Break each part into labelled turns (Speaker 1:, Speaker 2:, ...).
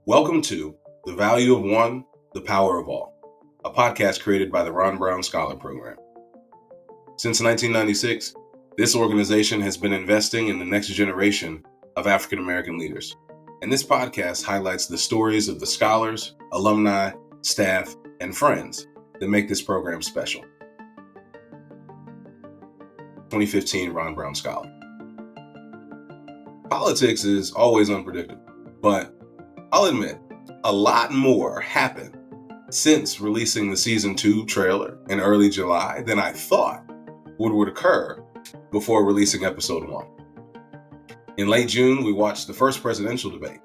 Speaker 1: Welcome to The Value of One, the Power of All, a podcast created by the Ron Brown Scholar Program. Since 1996, this organization has been investing in the next generation of African American leaders. And this podcast highlights the stories of the scholars, alumni, staff, and friends that make this program special. 2015 Ron Brown Scholar. Politics is always unpredictable, but I'll admit, a lot more happened since releasing the Season 2 trailer in early July than I thought would occur before releasing Episode 1. In late June, we watched the first presidential debate.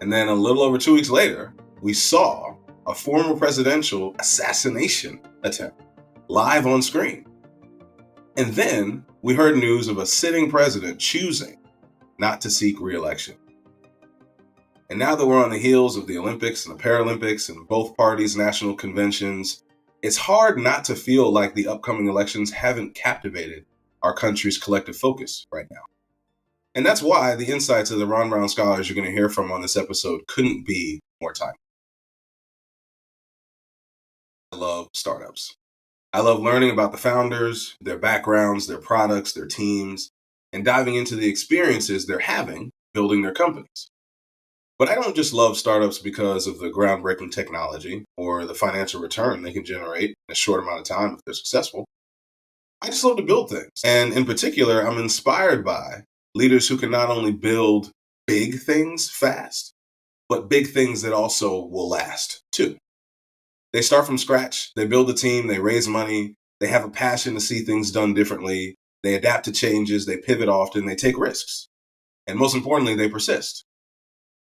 Speaker 1: And then a little over 2 weeks later, we saw a former presidential assassination attempt live on screen. And then we heard news of a sitting president choosing not to seek re-election. And now that we're on the heels of the Olympics and the Paralympics and both parties' national conventions, it's hard not to feel like the upcoming elections haven't captivated our country's collective focus right now. And that's why the insights of the Ron Brown scholars you're going to hear from on this episode couldn't be more timely. I love startups. I love learning about the founders, their backgrounds, their products, their teams, and diving into the experiences they're having building their companies. But I don't just love startups because of the groundbreaking technology or the financial return they can generate in a short amount of time if they're successful. I just love to build things. And in particular, I'm inspired by leaders who can not only build big things fast, but big things that also will last too. They start from scratch, they build a team, they raise money, they have a passion to see things done differently, they adapt to changes, they pivot often, they take risks. And most importantly, they persist.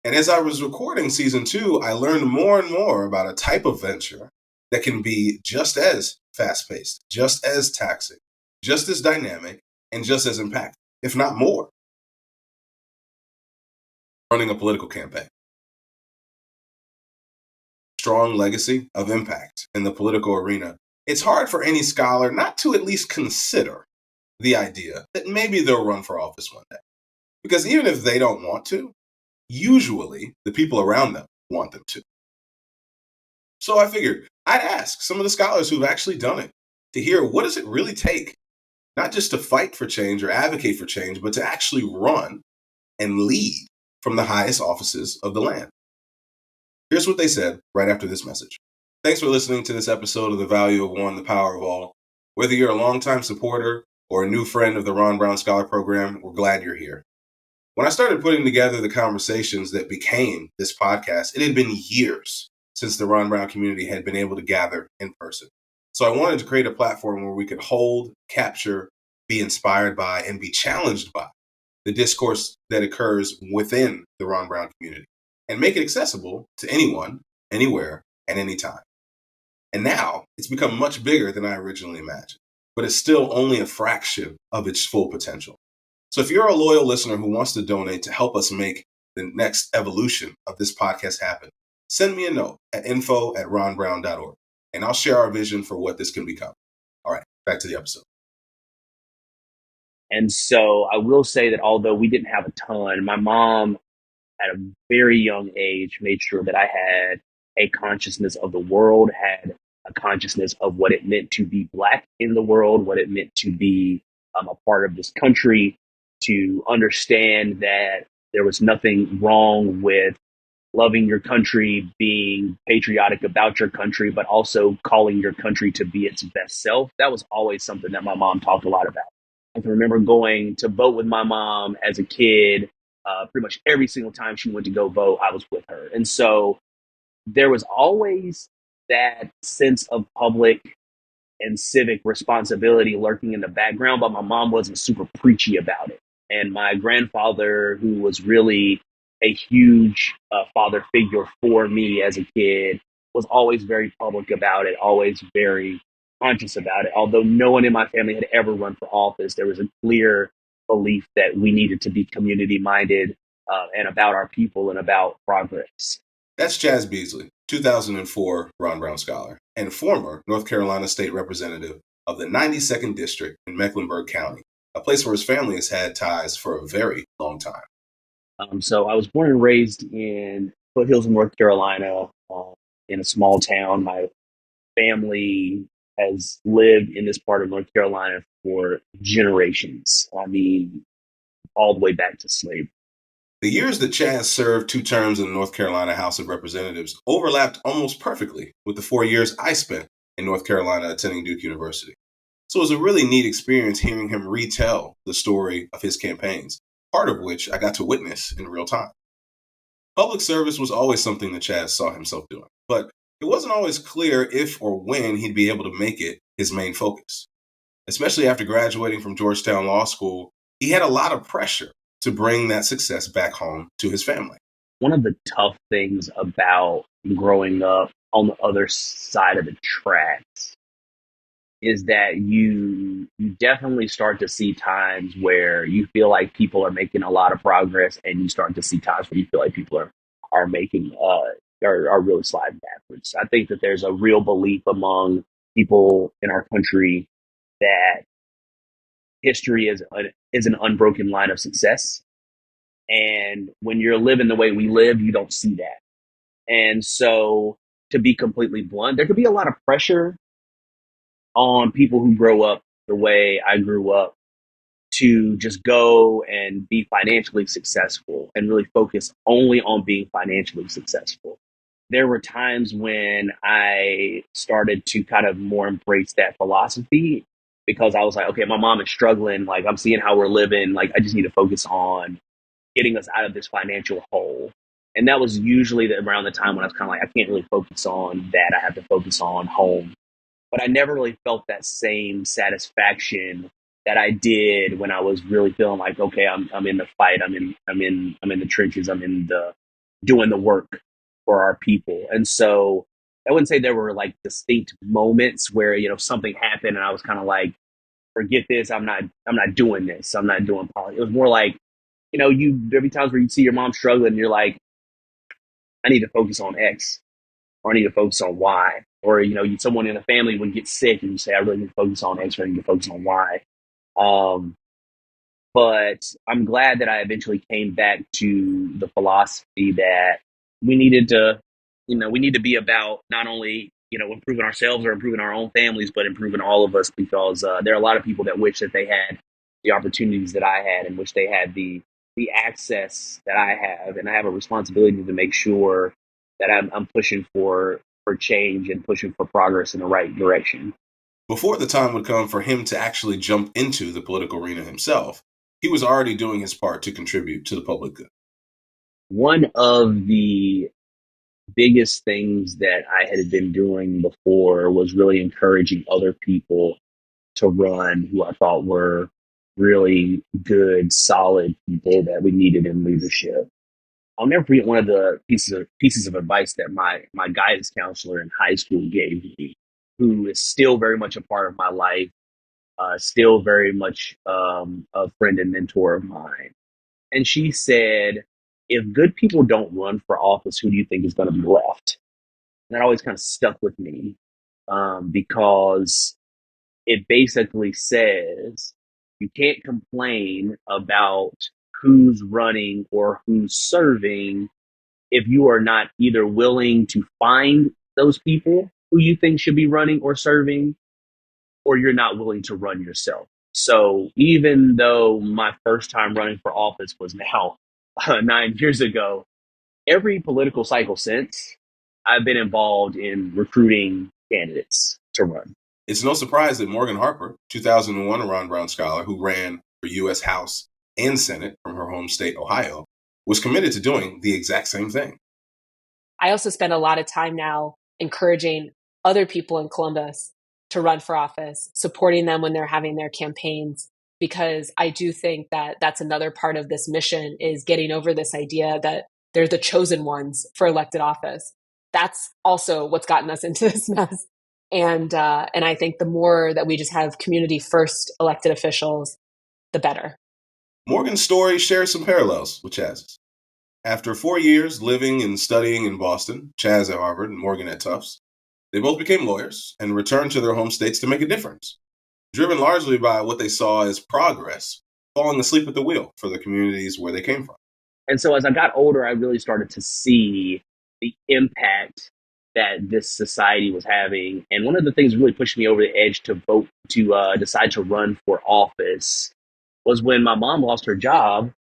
Speaker 1: And as I was recording Season 2, I learned more and more about a type of venture that can be just as fast-paced, just as taxing, just as dynamic, and just as impactful, if not more. Running a political campaign. Strong legacy of impact in the political arena. It's hard for any scholar not to at least consider the idea that maybe they'll run for office one day. Because even if they don't want to, usually the people around them want them to. So I figured I'd ask some of the scholars who've actually done it to hear what does it really take, not just to fight for change or advocate for change, but to actually run and lead from the highest offices of the land. Here's what they said right after this message. Thanks for listening to this episode of The Value of One, the Power of All. Whether you're a longtime supporter or a new friend of the Ron Brown Scholar Program, we're glad you're here. When I started putting together the conversations that became this podcast, it had been years since the Ron Brown community had been able to gather in person. So I wanted to create a platform where we could hold, capture, be inspired by, and be challenged by the discourse that occurs within the Ron Brown community and make it accessible to anyone, anywhere, at any time. And now it's become much bigger than I originally imagined, but it's still only a fraction of its full potential. So if you're a loyal listener who wants to donate to help us make the next evolution of this podcast happen, send me a note at info@ronbrown.org, and I'll share our vision for what this can become. All right, back to the episode.
Speaker 2: And so I will say that although we didn't have a ton, my mom at a very young age made sure that I had a consciousness of the world, had a consciousness of what it meant to be Black in the world, what it meant to be a part of this country, to understand that there was nothing wrong with loving your country, being patriotic about your country, but also calling your country to be its best self. That was always something that my mom talked a lot about. I can remember going to vote with my mom as a kid. Pretty much every single time she went to go vote, I was with her. And so there was always that sense of public and civic responsibility lurking in the background, but my mom wasn't super preachy about it. And my grandfather, who was really a huge father figure for me as a kid, was always very public about it, always very conscious about it. Although no one in my family had ever run for office, there was a clear belief that we needed to be community-minded and about our people and about progress.
Speaker 1: That's Chaz Beasley, 2004 Ron Brown Scholar, and former North Carolina State Representative of the 92nd District in Mecklenburg County, a place where his family has had ties for a very long time.
Speaker 2: So I was born and raised in foothills of North Carolina, in a small town. My family has lived in this part of North Carolina for generations. I mean, all the way back to slavery.
Speaker 1: The years that Chaz served 2 terms in the North Carolina House of Representatives overlapped almost perfectly with the 4 years I spent in North Carolina attending Duke University. So it was a really neat experience hearing him retell the story of his campaigns, part of which I got to witness in real time. Public service was always something that Chaz saw himself doing, but it wasn't always clear if or when he'd be able to make it his main focus. Especially after graduating from Georgetown Law School, he had a lot of pressure to bring that success back home to his family.
Speaker 2: One of the tough things about growing up on the other side of the tracks is that you definitely start to see times where you feel like people are making a lot of progress, and you start to see times where you feel like people are making are really sliding backwards. I think that there's a real belief among people in our country that history is an unbroken line of success, and when you're living the way we live, you don't see that. And so, to be completely blunt, there could be a lot of pressure on people who grow up the way I grew up to just go and be financially successful and really focus only on being financially successful. There were times when I started to kind of more embrace that philosophy, because I was like, okay, my mom is struggling. Like, I'm seeing how we're living. Like, I just need to focus on getting us out of this financial hole. And that was usually around the time when I was kind of like, I can't really focus on that. I have to focus on home. But I never really felt that same satisfaction that I did when I was really feeling like, okay, I'm in the fight, I'm in the trenches, I'm in the doing the work for our people. And so I wouldn't say there were like distinct moments where, something happened and I was kind of like, forget this, I'm not doing this, I'm not doing politics. It was more like, there'd be times where you'd see your mom struggling and you're like, I need to focus on X, or I need to focus on Y. Or, someone in a family would get sick and you say, I really need to focus on X, or I need to focus on Y. But I'm glad that I eventually came back to the philosophy that we needed to, we need to be about not only, improving ourselves or improving our own families, but improving all of us, because there are a lot of people that wish that they had the opportunities that I had, and wish they had the access that I have. And I have a responsibility to make sure that I'm pushing for change and pushing for progress in the right direction.
Speaker 1: Before the time would come for him to actually jump into the political arena himself, he was already doing his part to contribute to the public good.
Speaker 2: One of the biggest things that I had been doing before was really encouraging other people to run who I thought were really good, solid people that we needed in leadership. I'll never forget one of the pieces of advice that my guidance counselor in high school gave me, who is still very much a part of my life, still very much a friend and mentor of mine. And she said, if good people don't run for office, who do you think is going to be left? And that always kind of stuck with me, because it basically says you can't complain about who's running or who's serving if you are not either willing to find those people who you think should be running or serving, or you're not willing to run yourself. So even though my first time running for office was now 9 years ago, every political cycle since, I've been involved in recruiting candidates to run.
Speaker 1: It's no surprise that Morgan Harper, 2001 Ron Brown scholar who ran for U.S. House and Senate from her home state, Ohio, was committed to doing the exact same thing.
Speaker 3: I also spend a lot of time now encouraging other people in Columbus to run for office, supporting them when they're having their campaigns, because I do think that that's another part of this mission, is getting over this idea that they're the chosen ones for elected office. That's also what's gotten us into this mess. And I think the more that we just have community first elected officials, the better.
Speaker 1: Morgan's story shares some parallels with Chaz's. After 4 years living and studying in Boston, Chaz at Harvard and Morgan at Tufts, they both became lawyers and returned to their home states to make a difference, driven largely by what they saw as progress, falling asleep at the wheel for the communities where they came from.
Speaker 2: And so as I got older, I really started to see the impact that this society was having. And one of the things that really pushed me over the edge to vote, to decide to run for office, was when my mom lost her job.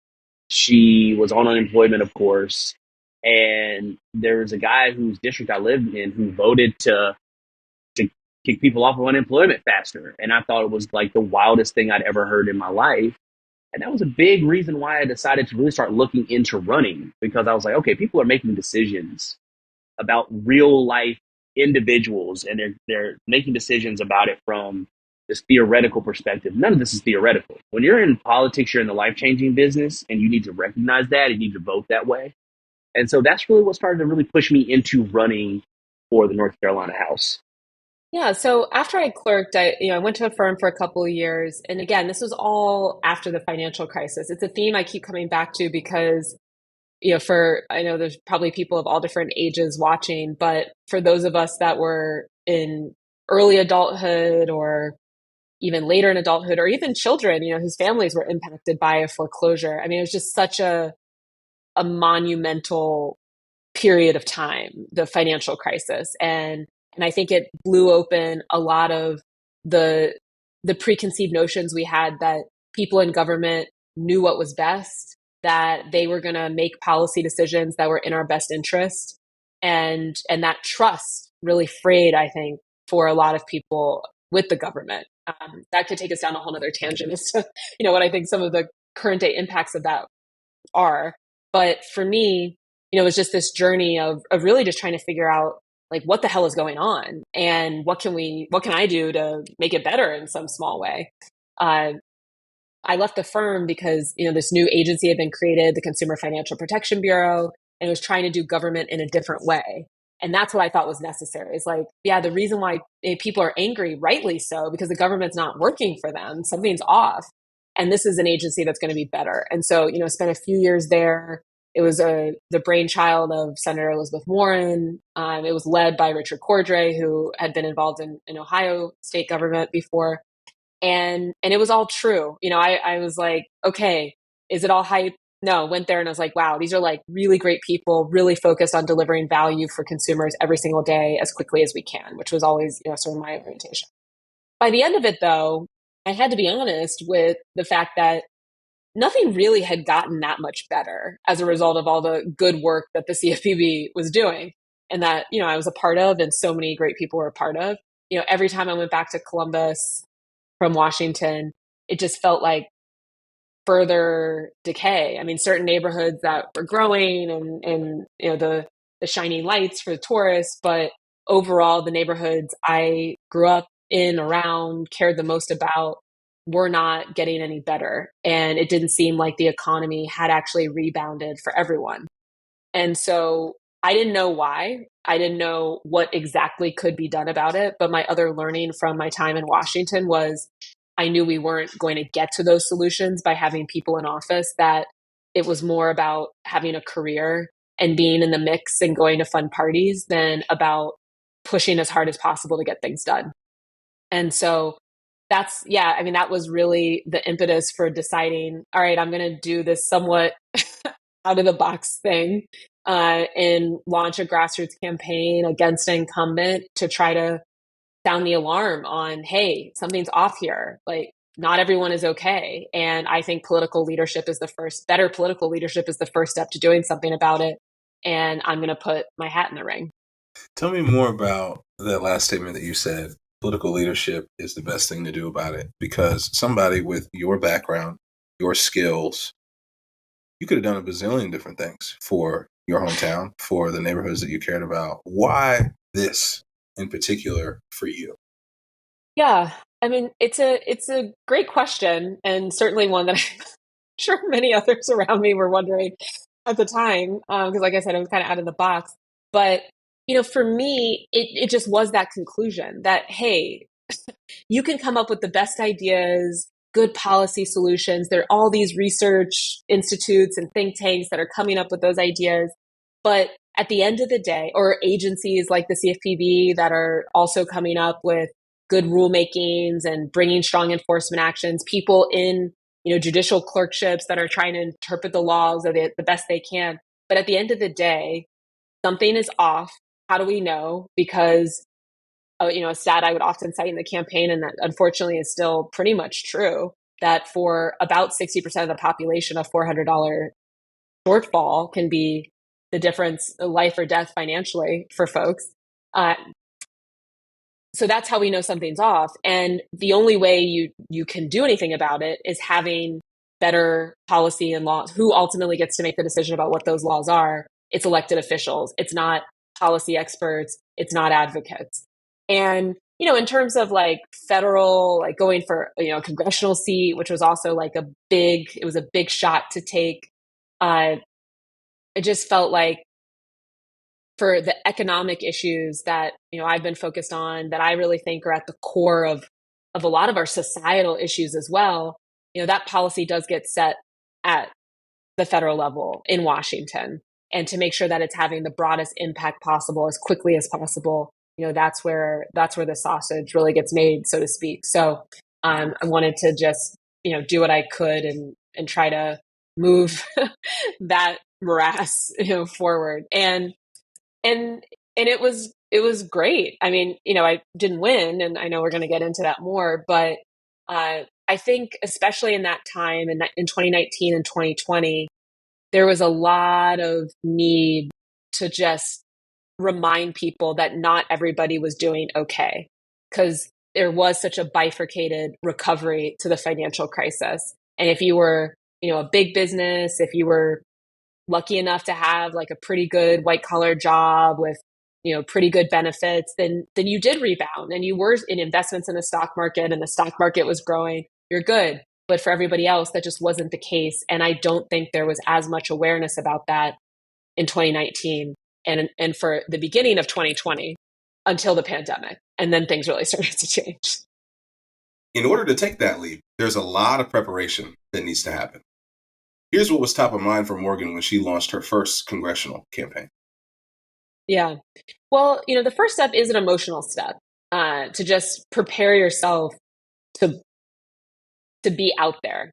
Speaker 2: She was on unemployment, of course. And there was a guy whose district I lived in who voted to kick people off of unemployment faster. And I thought it was like the wildest thing I'd ever heard in my life. And that was a big reason why I decided to really start looking into running, because I was like, okay, people are making decisions about real life individuals, and they're making decisions about it from this theoretical perspective. None of this is theoretical. When you're in politics, you're in the life-changing business, and you need to recognize that, and you need to vote that way. And so that's really what started to really push me into running for the North Carolina House.
Speaker 3: Yeah. So after I clerked, I went to a firm for a couple of years. And again, this was all after the financial crisis. It's a theme I keep coming back to because, I know there's probably people of all different ages watching, but for those of us that were in early adulthood or even later in adulthood, or even children, whose families were impacted by a foreclosure. I mean, it was just such a monumental period of time, the financial crisis. And I think it blew open a lot of the preconceived notions we had that people in government knew what was best, that they were going to make policy decisions that were in our best interest. And that trust really frayed, I think, for a lot of people with the government. That could take us down a whole other tangent as to, what I think some of the current day impacts of that are. But for me, it was just this journey of really just trying to figure out like what the hell is going on and what can I do to make it better in some small way. I left the firm because, this new agency had been created, the Consumer Financial Protection Bureau, and it was trying to do government in a different way. And that's what I thought was necessary. It's like, yeah, the reason why people are angry, rightly so, because the government's not working for them. Something's off. And this is an agency that's going to be better. And so, spent a few years there. It was the brainchild of Senator Elizabeth Warren. It was led by Richard Cordray, who had been involved in Ohio state government before. And it was all true. I was like, okay, is it all hype? No, went there and I was like, wow, these are like really great people, really focused on delivering value for consumers every single day as quickly as we can, which was always, sort of my orientation. By the end of it, though, I had to be honest with the fact that nothing really had gotten that much better as a result of all the good work that the CFPB was doing and that, I was a part of and so many great people were a part of. Every time I went back to Columbus from Washington, it just felt like further decay. I mean, certain neighborhoods that were growing and the shining lights for the tourists, but overall, the neighborhoods I grew up in, around, cared the most about were not getting any better. And it didn't seem like the economy had actually rebounded for everyone. And so I didn't know why. I didn't know what exactly could be done about it. But my other learning from my time in Washington was I knew we weren't going to get to those solutions by having people in office, that it was more about having a career and being in the mix and going to fun parties than about pushing as hard as possible to get things done. And so that was really the impetus for deciding, all right, I'm going to do this somewhat out of the box thing and launch a grassroots campaign against an incumbent to try to sound the alarm on, hey, something's off here. Like, not everyone is okay. And I think better political leadership is the first step to doing something about it. And I'm going to put my hat in the ring.
Speaker 1: Tell me more about that last statement that you said. Political leadership is the best thing to do about it, because somebody with your background, your skills, you could have done a bazillion different things for your hometown, for the neighborhoods that you cared about. Why this in particular for you?
Speaker 3: Yeah, I mean, it's a great question, and certainly one that I'm sure many others around me were wondering at the time, because like I said, it was kind of out of the box. But, for me, it just was that conclusion that, hey, you can come up with the best ideas, good policy solutions. There are all these research institutes and think tanks that are coming up with those ideas. But at the end of the day, or agencies like the CFPB that are also coming up with good rulemakings and bringing strong enforcement actions, people in judicial clerkships that are trying to interpret the laws the best they can. But at the end of the day, something is off. How do we know? Because a stat I would often cite in the campaign, and that unfortunately is still pretty much true, that for about 60% of the population, a $400 shortfall can be the difference, life or death financially for folks. Uh, so that's how we know something's off. And the only way you can do anything about it is having better policy and laws. Who ultimately gets to make the decision about what those laws are? It's elected officials. It's not policy experts. It's not advocates. And, in terms of like federal, like going for, a congressional seat, which was also like it was a big shot to take. It just felt like for the economic issues that, I've been focused on, that I really think are at the core of a lot of our societal issues as well, that policy does get set at the federal level in Washington. And to make sure that it's having the broadest impact possible as quickly as possible, that's where the sausage really gets made, so to speak. So I wanted to just, do what I could and try to move that morass, forward. And it was great. I mean, I didn't win, and I know we're going to get into that more, but I think especially in that time in 2019 and 2020, there was a lot of need to just remind people that not everybody was doing okay, because there was such a bifurcated recovery to the financial crisis. And if you were, a big business, if you were lucky enough to have like a pretty good white collar job with, pretty good benefits, then you did rebound and you were in investments in the stock market and the stock market was growing, you're good. But for everybody else, that just wasn't the case. And I don't think there was as much awareness about that in 2019 and for the beginning of 2020 until the pandemic. And then things really started to change.
Speaker 1: In order to take that leap, there's a lot of preparation that needs to happen. Here's what was top of mind for Morgan when she launched her first congressional campaign.
Speaker 3: Yeah. Well, the first step is an emotional step, to just prepare yourself to be out there,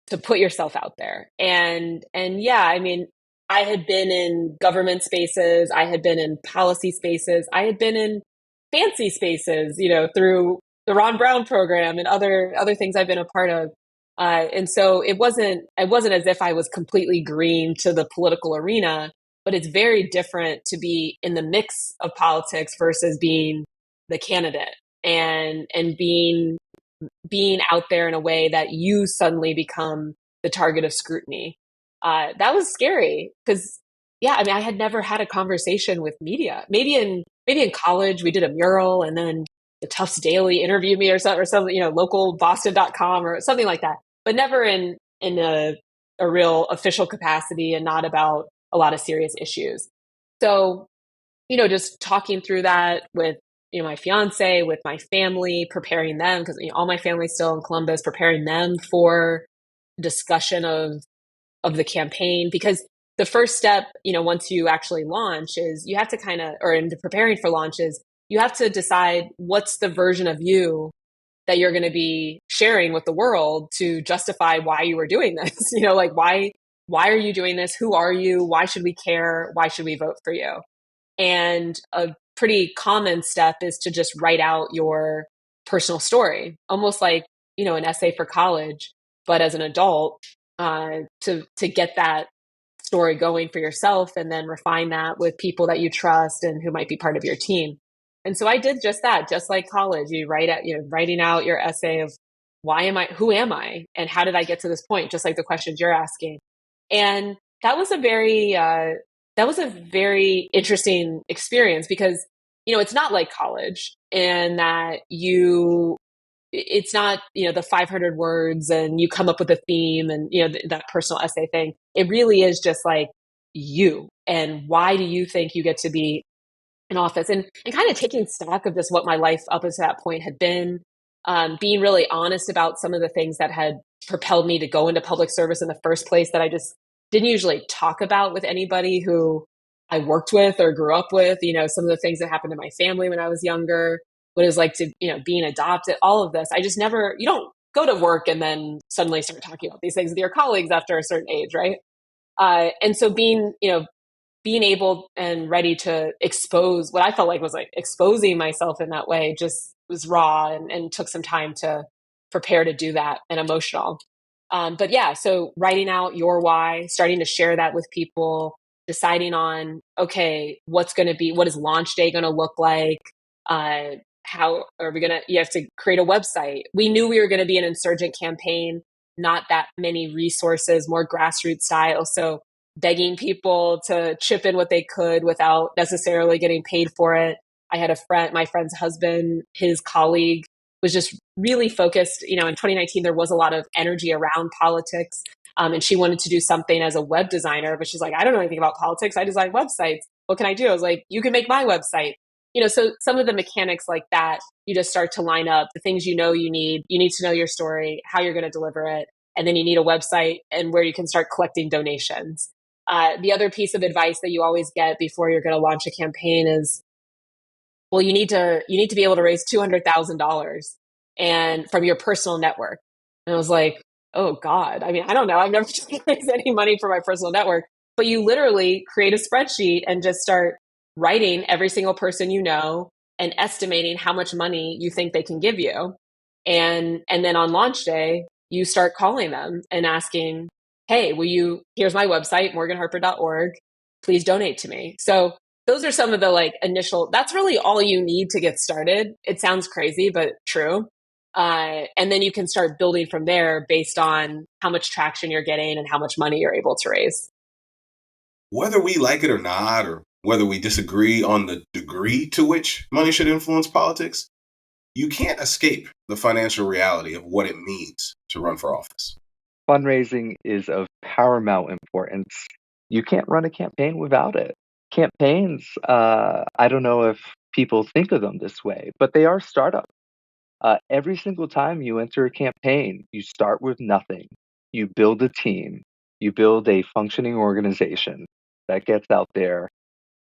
Speaker 3: to put yourself out there. And yeah, I mean, I had been in government spaces, I had been in policy spaces, I had been in fancy spaces, through the Ron Brown program and other things I've been a part of. And so it wasn't as if I was completely green to the political arena, but it's very different to be in the mix of politics versus being the candidate and being out there in a way that you suddenly become the target of scrutiny. That was scary because, yeah, I mean, I had never had a conversation with media. Maybe in college we did a mural, and then the Tufts Daily interviewed me or something, local Boston.com or something like that, but never in a real official capacity and not about a lot of serious issues. So, just talking through that with, my fiance, with my family, preparing them, because all my family's still in Columbus, preparing them for discussion of the campaign. Because the first step, once you actually launch, is you have to or in preparing for launches, you have to decide what's the version of you that you're going to be sharing with the world to justify why you were doing this. Like why are you doing this? Who are you? Why should we care? Why should we vote for you? And a pretty common step is to just write out your personal story, almost like, an essay for college, but as an adult, to get that story going for yourself and then refine that with people that you trust and who might be part of your team. And so I did just that, just like college. You writing out your essay of who am I, and how did I get to this point? Just like the questions you're asking. And that was a very interesting experience because, it's not like college in that it's not, the 500 words and you come up with a theme and, that personal essay thing. It really is just like you and why do you think you get to be in office and kind of taking stock of just what my life up until that point had been, being really honest about some of the things that had propelled me to go into public service in the first place that I just didn't usually talk about with anybody who I worked with or grew up with, some of the things that happened to my family when I was younger, what it was like to, being adopted, all of this. I just never, you don't go to work and then suddenly start talking about these things with your colleagues after a certain age, right? And so being, being able and ready to expose what I felt like was like exposing myself in that way just was raw and took some time to prepare to do that and emotional. But yeah, so writing out your why, starting to share that with people, deciding on, okay, what is launch day going to look like? Uh, how are we going to, you have to create a website. We knew we were going to be an insurgent campaign, not that many resources, more grassroots style. So begging people to chip in what they could without necessarily getting paid for it. I had my friend's husband, his colleague was just really focused. In 2019, there was a lot of energy around politics. And she wanted to do something as a web designer, but she's like, I don't know anything about politics. I design websites. What can I do? I was like, you can make my website. So some of the mechanics like that, you just start to line up the things you need. You need to know your story, how you're going to deliver it. And then you need a website and where you can start collecting donations. The other piece of advice that you always get before you're going to launch a campaign is, well, you need to be able to raise $200,000 and from your personal network. And I was like, oh God, I mean, I don't know. I've never raised any money for my personal network, but you literally create a spreadsheet and just start writing every single person you know and estimating how much money you think they can give you. And then on launch day, you start calling them and asking, hey, here's my website, morganharper.org. Please donate to me. So those are some of the that's really all you need to get started. It sounds crazy, but true. And then you can start building from there based on how much traction you're getting and how much money you're able to raise.
Speaker 1: Whether we like it or not, or whether we disagree on the degree to which money should influence politics, you can't escape the financial reality of what it means to run for office.
Speaker 4: Fundraising is of paramount importance. You can't run a campaign without it. Campaigns, I don't know if people think of them this way, but they are startups. Every single time you enter a campaign, you start with nothing. You build a team. You build a functioning organization that gets out there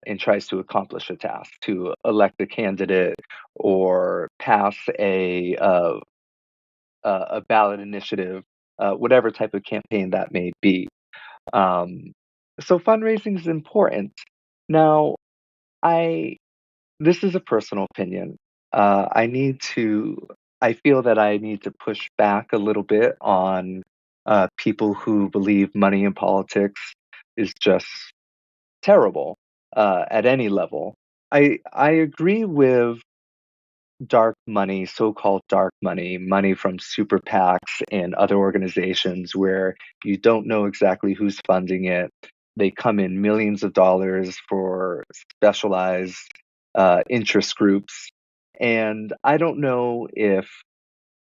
Speaker 4: and tries to accomplish a task, to elect a candidate or pass a ballot initiative, whatever type of campaign that may be. So fundraising is important. Now, this is a personal opinion. I feel that I need to push back a little bit on people who believe money in politics is just terrible at any level. I agree with dark money, so-called dark money, money from super PACs and other organizations where you don't know exactly who's funding it. They come in millions of dollars for specialized interest groups. And I don't know if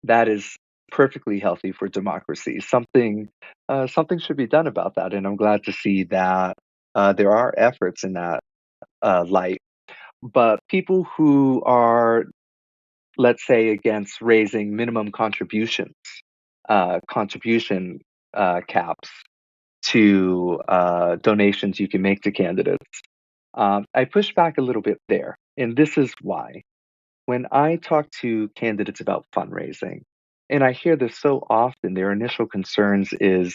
Speaker 4: that is perfectly healthy for democracy. Something should be done about that. And I'm glad to see that there are efforts in that light. But people who are, let's say, against raising minimum contribution caps to donations you can make to candidates, I push back a little bit there. And this is why. When I talk to candidates about fundraising, and I hear this so often, their initial concerns is,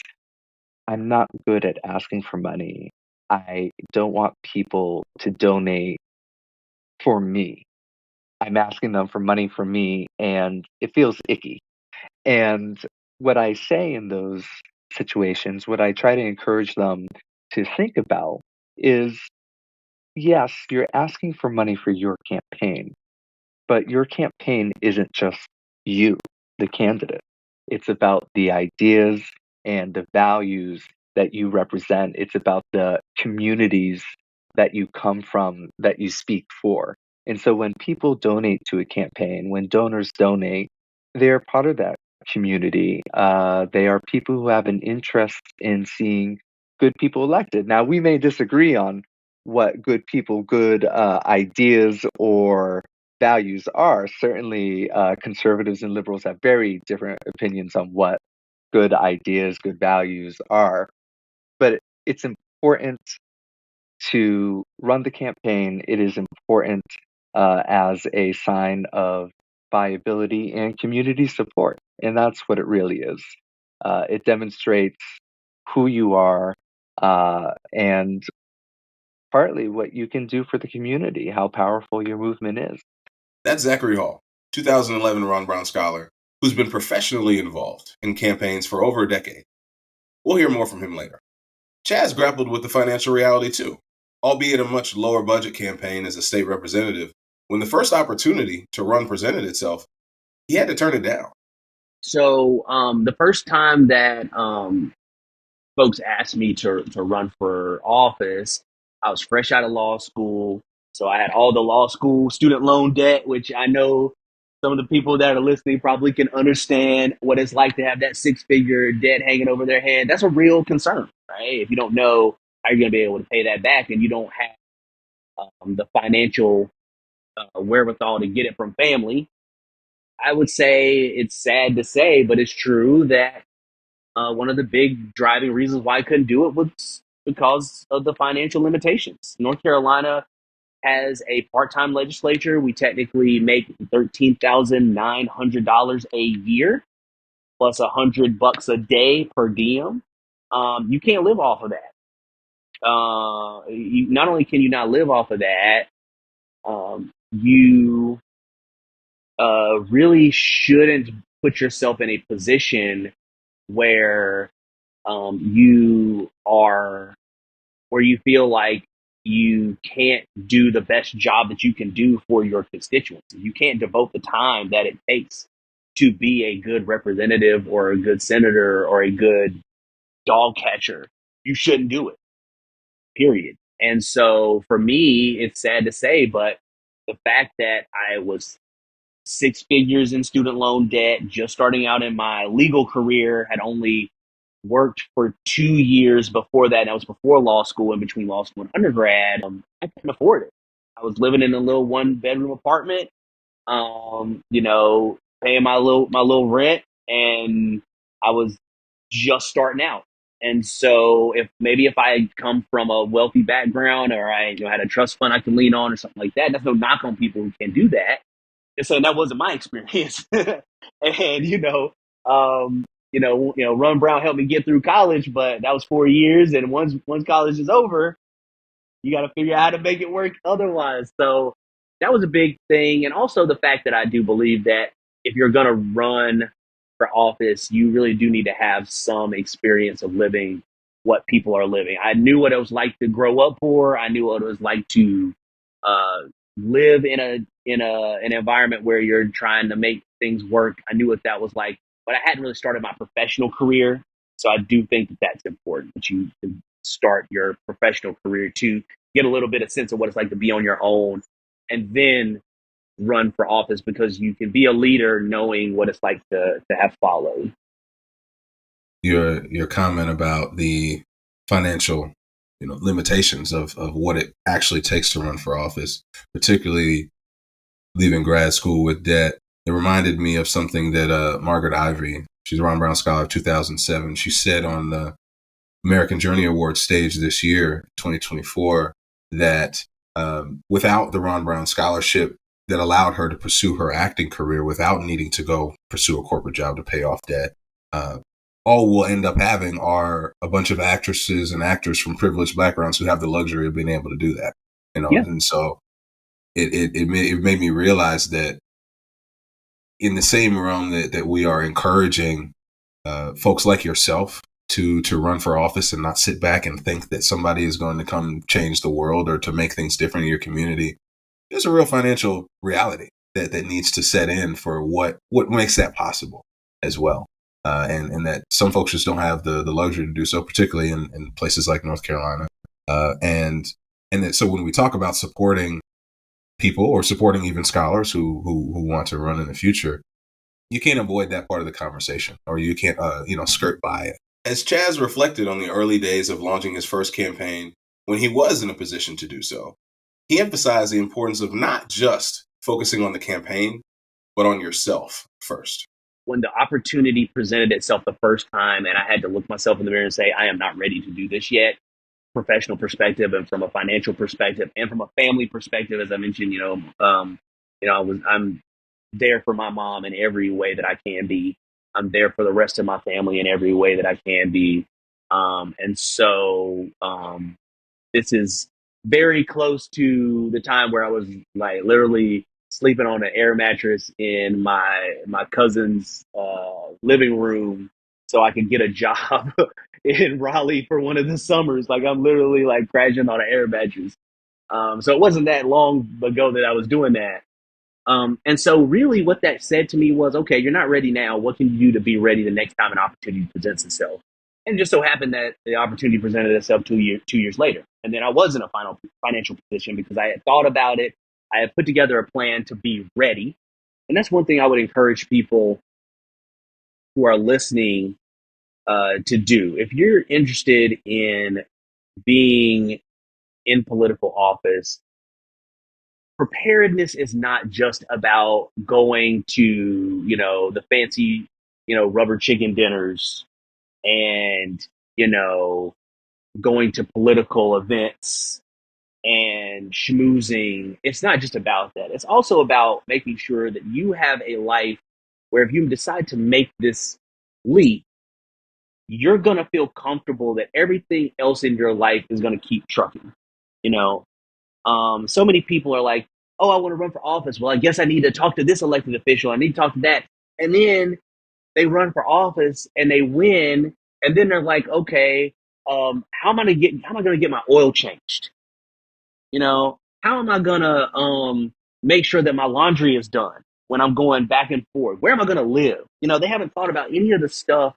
Speaker 4: I'm not good at asking for money. I don't want people to donate for me. I'm asking them for money for me, and it feels icky. And what I say in those situations, what I try to encourage them to think about is, yes, you're asking for money for your campaign, but your campaign isn't just you, the candidate. It's about the ideas and the values that you represent. It's about the communities that you come from, that you speak for. And so when people donate to a campaign, when donors donate, they're part of that community. They are people who have an interest in seeing good people elected. Now, we may disagree on what good people, good ideas, or values are. Certainly, conservatives and liberals have very different opinions on what good ideas, good values are. But it's important to run the campaign. It is important as a sign of viability and community support. And that's what it really is. It demonstrates who you are and partly what you can do for the community, how powerful your movement is.
Speaker 1: That's Zachary Hall, 2011 Ron Brown Scholar, who's been professionally involved in campaigns for over a decade. We'll hear more from him later. Chaz grappled with the financial reality too, albeit a much lower budget campaign as a state representative. When the first opportunity to run presented itself, he had to turn it down.
Speaker 2: So the first time that folks asked me to run for office, I was fresh out of law school. So I had all the law school student loan debt, which I know some of the people that are listening probably can understand what it's like to have that six-figure debt hanging over their head. That's a real concern, right? If you don't know how you're going to be able to pay that back and you don't have the financial wherewithal to get it from family, I would say it's sad to say, but it's true that one of the big driving reasons why I couldn't do it was because of the financial limitations. North Carolina has a part-time legislature. We technically make $13,900 a year plus $100 a day per diem. You can't live off of that. Not only can you not live off of that, you really shouldn't put yourself in a position where you are, where you feel like you can't do the best job that you can do for your constituents. You can't devote the time that it takes to be a good representative or a good senator or a good dog catcher. You shouldn't do it, period. And so for me, it's sad to say, but the fact that I was six figures in student loan debt, just starting out in my legal career, had only worked for 2 years before that. And that was before law school, in between law school and undergrad. I couldn't afford it. I was living in a little 1-bedroom apartment, paying my little rent, and I was just starting out. And so if I had come from a wealthy background, or I had a trust fund I can lean on or something like that, that's no knock on people who can do that. And so that wasn't my experience. And Ron Brown helped me get through college, but that was 4 years. And once college is over, you got to figure out how to make it work otherwise. So that was a big thing. And also the fact that I do believe that if you're going to run for office, you really do need to have some experience of living what people are living. I knew what it was like to grow up poor. I knew what it was like to live in an environment where you're trying to make things work. I knew what that was like, but I hadn't really started my professional career. So I do think that that's important, that you can start your professional career to get a little bit of sense of what it's like to be on your own, and then run for office, because you can be a leader knowing what it's like to have followed.
Speaker 1: Your comment about the financial limitations of what it actually takes to run for office, particularly leaving grad school with debt. It reminded me of something that Margaret Ivory, she's a Ron Brown Scholar of 2007, she said on the American Journey Awards stage this year, 2024, that without the Ron Brown Scholarship that allowed her to pursue her acting career without needing to go pursue a corporate job to pay off debt, all we'll end up having are a bunch of actresses and actors from privileged backgrounds who have the luxury of being able to do that. Yeah. And so it made me realize that in the same realm that we are encouraging folks like yourself to run for office and not sit back and think that somebody is going to come change the world or to make things different in your community, there's a real financial reality that needs to set in for what makes that possible as well. And that some folks just don't have the luxury to do so, particularly in places like North Carolina. And that, so when we talk about supporting people or supporting even scholars who want to run in the future, you can't avoid that part of the conversation, or you can't, skirt by it. As Chaz reflected on the early days of launching his first campaign, when he was in a position to do so, he emphasized the importance of not just focusing on the campaign, but on yourself first.
Speaker 2: When the opportunity presented itself the first time and I had to look myself in the mirror and say, I am not ready to do this yet, professional perspective and from a financial perspective and from a family perspective, as I mentioned, I'm there for my mom in every way that I can be. I'm there for the rest of my family in every way that I can be. And so this is very close to the time where I was like literally sleeping on an air mattress in my cousin's living room so I could get a job in Raleigh for one of the summers. Like I'm literally like crashing on an air mattress. So it wasn't that long ago that I was doing that. And so really what that said to me was, okay, you're not ready now. What can you do to be ready the next time an opportunity presents itself? And it just so happened that the opportunity presented itself 2 years later. And then I was in a financial position because I had thought about it. I had put together a plan to be ready. And that's one thing I would encourage people who are listening to do. If you're interested in being in political office, preparedness is not just about going to, the fancy, rubber chicken dinners and, going to political events and schmoozing. It's not just about that. It's also about making sure that you have a life where if you decide to make this leap, you're going to feel comfortable that everything else in your life is going to keep trucking. You know, so many people are like, oh, I want to run for office. Well, I guess I need to talk to this elected official. I need to talk to that. And then they run for office and they win. And then they're like, okay, how am I going to get my oil changed? How am I going to make sure that my laundry is done when I'm going back and forth? Where am I going to live? They haven't thought about any of the stuff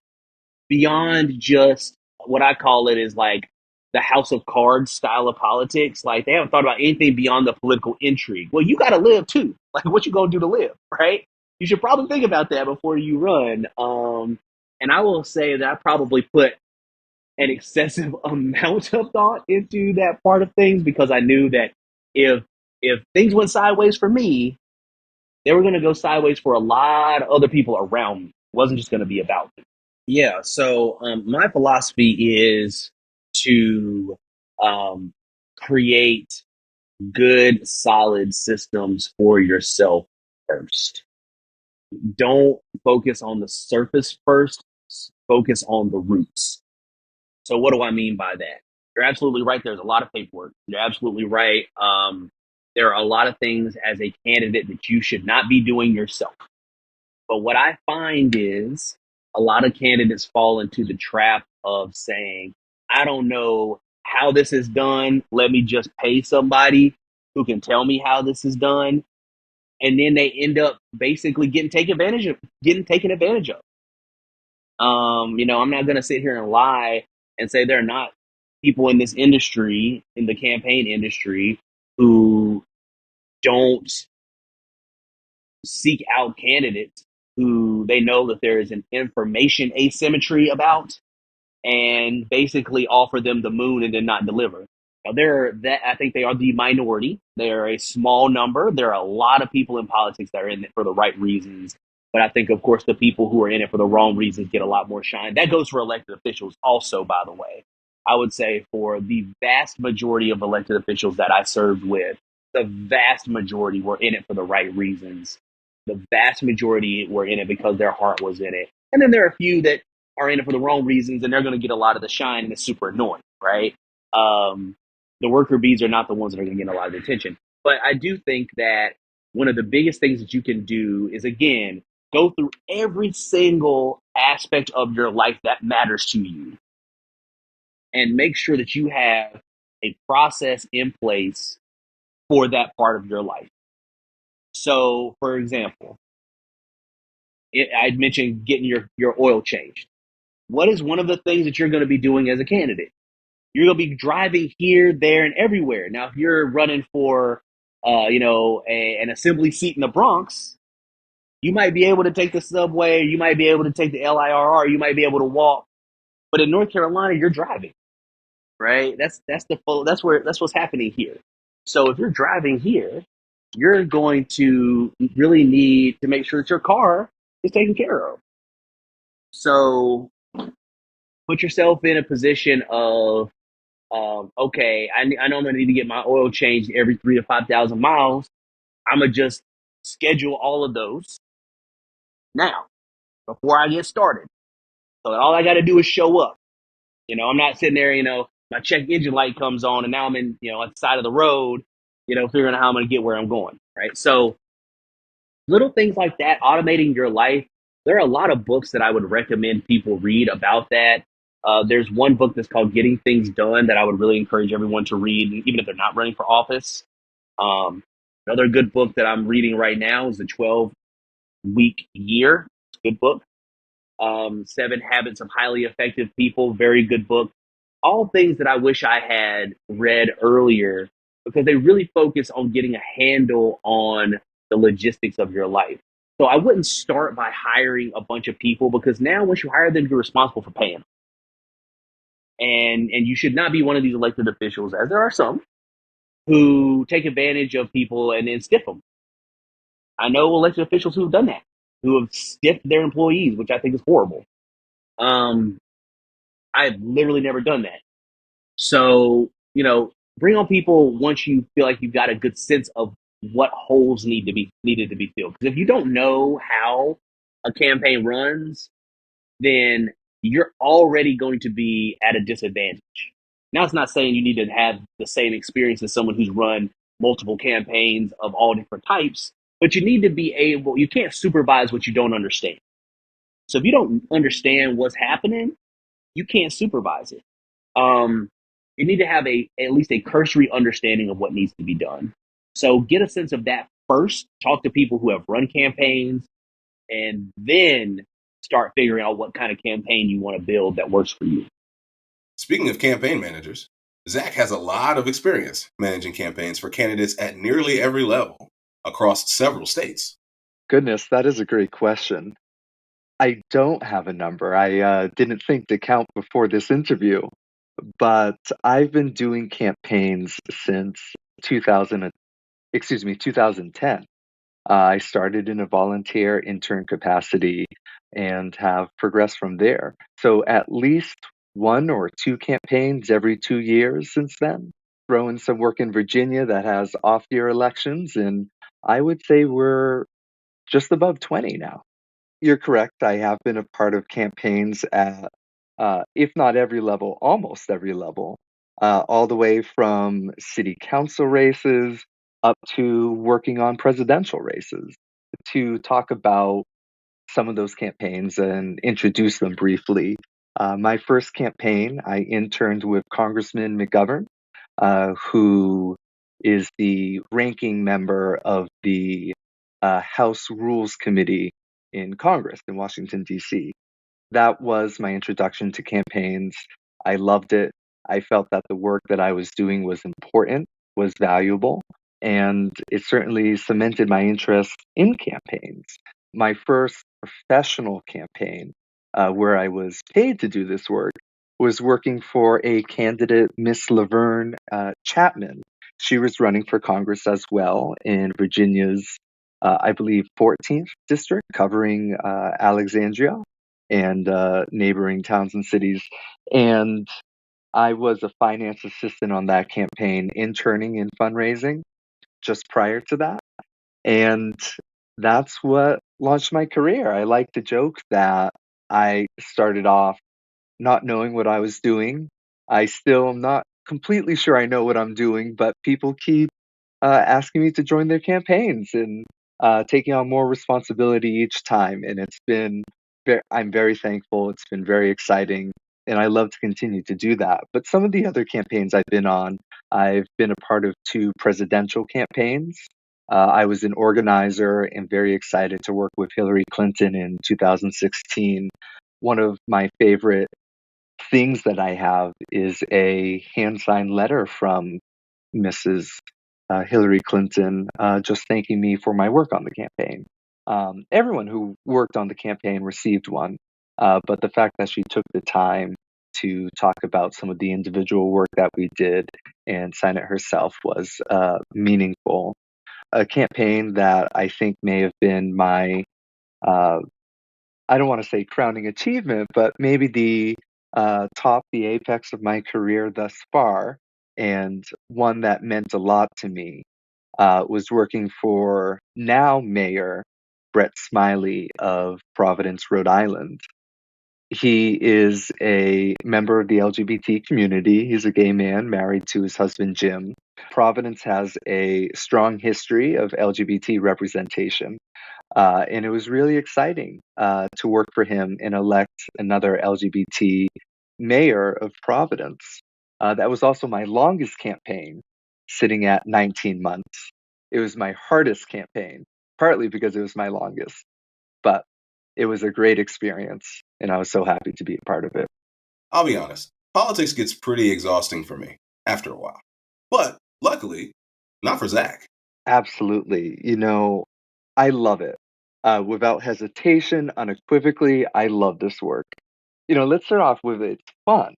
Speaker 2: beyond just what I call it is like the House of Cards style of politics. Like they haven't thought about anything beyond the political intrigue. Well, you got to live too. Like what you gonna do to live, right? You should probably think about that before you run. And I will say that I probably put an excessive amount of thought into that part of things because I knew that if things went sideways for me, they were going to go sideways for a lot of other people around me. It wasn't just going to be about me. Yeah. So my philosophy is to create good, solid systems for yourself first. Don't focus on the surface first. Focus on the roots. So what do I mean by that? You're absolutely right. There's a lot of paperwork. You're absolutely right. There are a lot of things as a candidate that you should not be doing yourself. But what I find is a lot of candidates fall into the trap of saying, I don't know how this is done. Let me just pay somebody who can tell me how this is done. And then they end up basically getting taken advantage of. I'm not going to sit here and lie and say there are not people in this industry, in the campaign industry, who don't seek out candidates who they know that there is an information asymmetry about and basically offer them the moon and then not deliver. Now, I think they are the minority. They are a small number. There are a lot of people in politics that are in it for the right reasons. But I think, of course, the people who are in it for the wrong reasons get a lot more shine. That goes for elected officials also, by the way. I would say for the vast majority of elected officials that I served with, the vast majority were in it for the right reasons. The vast majority were in it because their heart was in it. And then there are a few that are in it for the wrong reasons, and they're going to get a lot of the shine, and it's super annoying, right? The worker bees are not the ones that are going to get a lot of attention. But I do think that one of the biggest things that you can do is, again, go through every single aspect of your life that matters to you and make sure that you have a process in place for that part of your life. So, for example, I'd mentioned getting your oil changed. What is one of the things that you're going to be doing as a candidate? You're going to be driving here, there, and everywhere. Now, if you're running for, an assembly seat in the Bronx, you might be able to take the subway. You might be able to take the LIRR. You might be able to walk. But in North Carolina, you're driving, right? That's what's happening here. So if you're driving here, you're going to really need to make sure that your car is taken care of. So put yourself in a position of, okay, I know I'm going to need to get my oil changed every 3,000 to 5,000 miles. I'm going to just schedule all of those now before I get started. So that all I got to do is show up. I'm not sitting there, my check engine light comes on, and now I'm in, at the side of the road, figuring out how I'm going to get where I'm going. Right. So little things like that, automating your life. There are a lot of books that I would recommend people read about that. There's one book that's called Getting Things Done that I would really encourage everyone to read, even if they're not running for office. Um, Another good book that I'm reading right now is The 12-Week Year. It's a good book. 7 Habits of Highly Effective People, very good book. All things that I wish I had read earlier because they really focus on getting a handle on the logistics of your life. So I wouldn't start by hiring a bunch of people because now once you hire them, you're responsible for paying them. And you should not be one of these elected officials, as there are some, who take advantage of people and then stiff them. I know elected officials who have done that, who have stiffed their employees, which I think is horrible. I've literally never done that. So, bring on people once you feel like you've got a good sense of what holes needed to be filled. Because if you don't know how a campaign runs, then you're already going to be at a disadvantage. Now, it's not saying you need to have the same experience as someone who's run multiple campaigns of all different types, but you need to be able, you can't supervise what you don't understand. So if you don't understand what's happening, you can't supervise it. You need to have at least a cursory understanding of what needs to be done. So get a sense of that first. Talk to people who have run campaigns, and then start figuring out what kind of campaign you want to build that works for you.
Speaker 1: Speaking of campaign managers, Zach has a lot of experience managing campaigns for candidates at nearly every level across several states.
Speaker 4: Goodness, that is a great question. I don't have a number. I didn't think to count before this interview, but I've been doing campaigns since 2010. I started in a volunteer intern capacity and have progressed from there. So at least 1 or 2 campaigns every 2 years since then. Throw in some work in Virginia that has off-year elections, and I would say we're just above 20 now. You're correct. I have been a part of campaigns at, if not every level, almost every level, all the way from city council races up to working on presidential races. To talk about some of those campaigns and introduce them briefly. My first campaign, I interned with Congressman McGovern, who is the ranking member of the House Rules Committee in Congress in Washington, D.C. That was my introduction to campaigns. I loved it. I felt that the work that I was doing was important, was valuable, and it certainly cemented my interest in campaigns. My first professional campaign, where I was paid to do this work, was working for a candidate, Miss Laverne Chapman. She was running for Congress as well in Virginia's, I believe, 14th district, covering Alexandria and neighboring towns and cities. And I was a finance assistant on that campaign, interning in fundraising just prior to that. And that's what launched my career. I like to joke that I started off not knowing what I was doing. I still am not completely sure I know what I'm doing, but people keep asking me to join their campaigns and taking on more responsibility each time. And I'm very thankful. It's been very exciting. And I love to continue to do that. But some of the other campaigns I've been on, I've been a part of 2 presidential campaigns. I was an organizer and very excited to work with Hillary Clinton in 2016. One of my favorite things that I have is a hand-signed letter from Mrs. Hillary Clinton just thanking me for my work on the campaign. Everyone who worked on the campaign received one, but the fact that she took the time to talk about some of the individual work that we did and sign it herself was meaningful. A campaign that I think may have been my, I don't want to say crowning achievement, but maybe the the apex of my career thus far, and one that meant a lot to me, was working for now Mayor Brett Smiley of Providence, Rhode Island. He is a member of the LGBT community. He's a gay man married to his husband, Jim. Providence has a strong history of LGBT representation. And it was really exciting to work for him and elect another LGBT mayor of Providence. That was also my longest campaign, sitting at 19 months. It was my hardest campaign, partly because it was my longest, but it was a great experience, and I was so happy to be a part of it.
Speaker 1: I'll be honest, politics gets pretty exhausting for me after a while. But luckily, not for Zach.
Speaker 4: Absolutely. I love it. Without hesitation, unequivocally, I love this work. Let's start off with it's fun.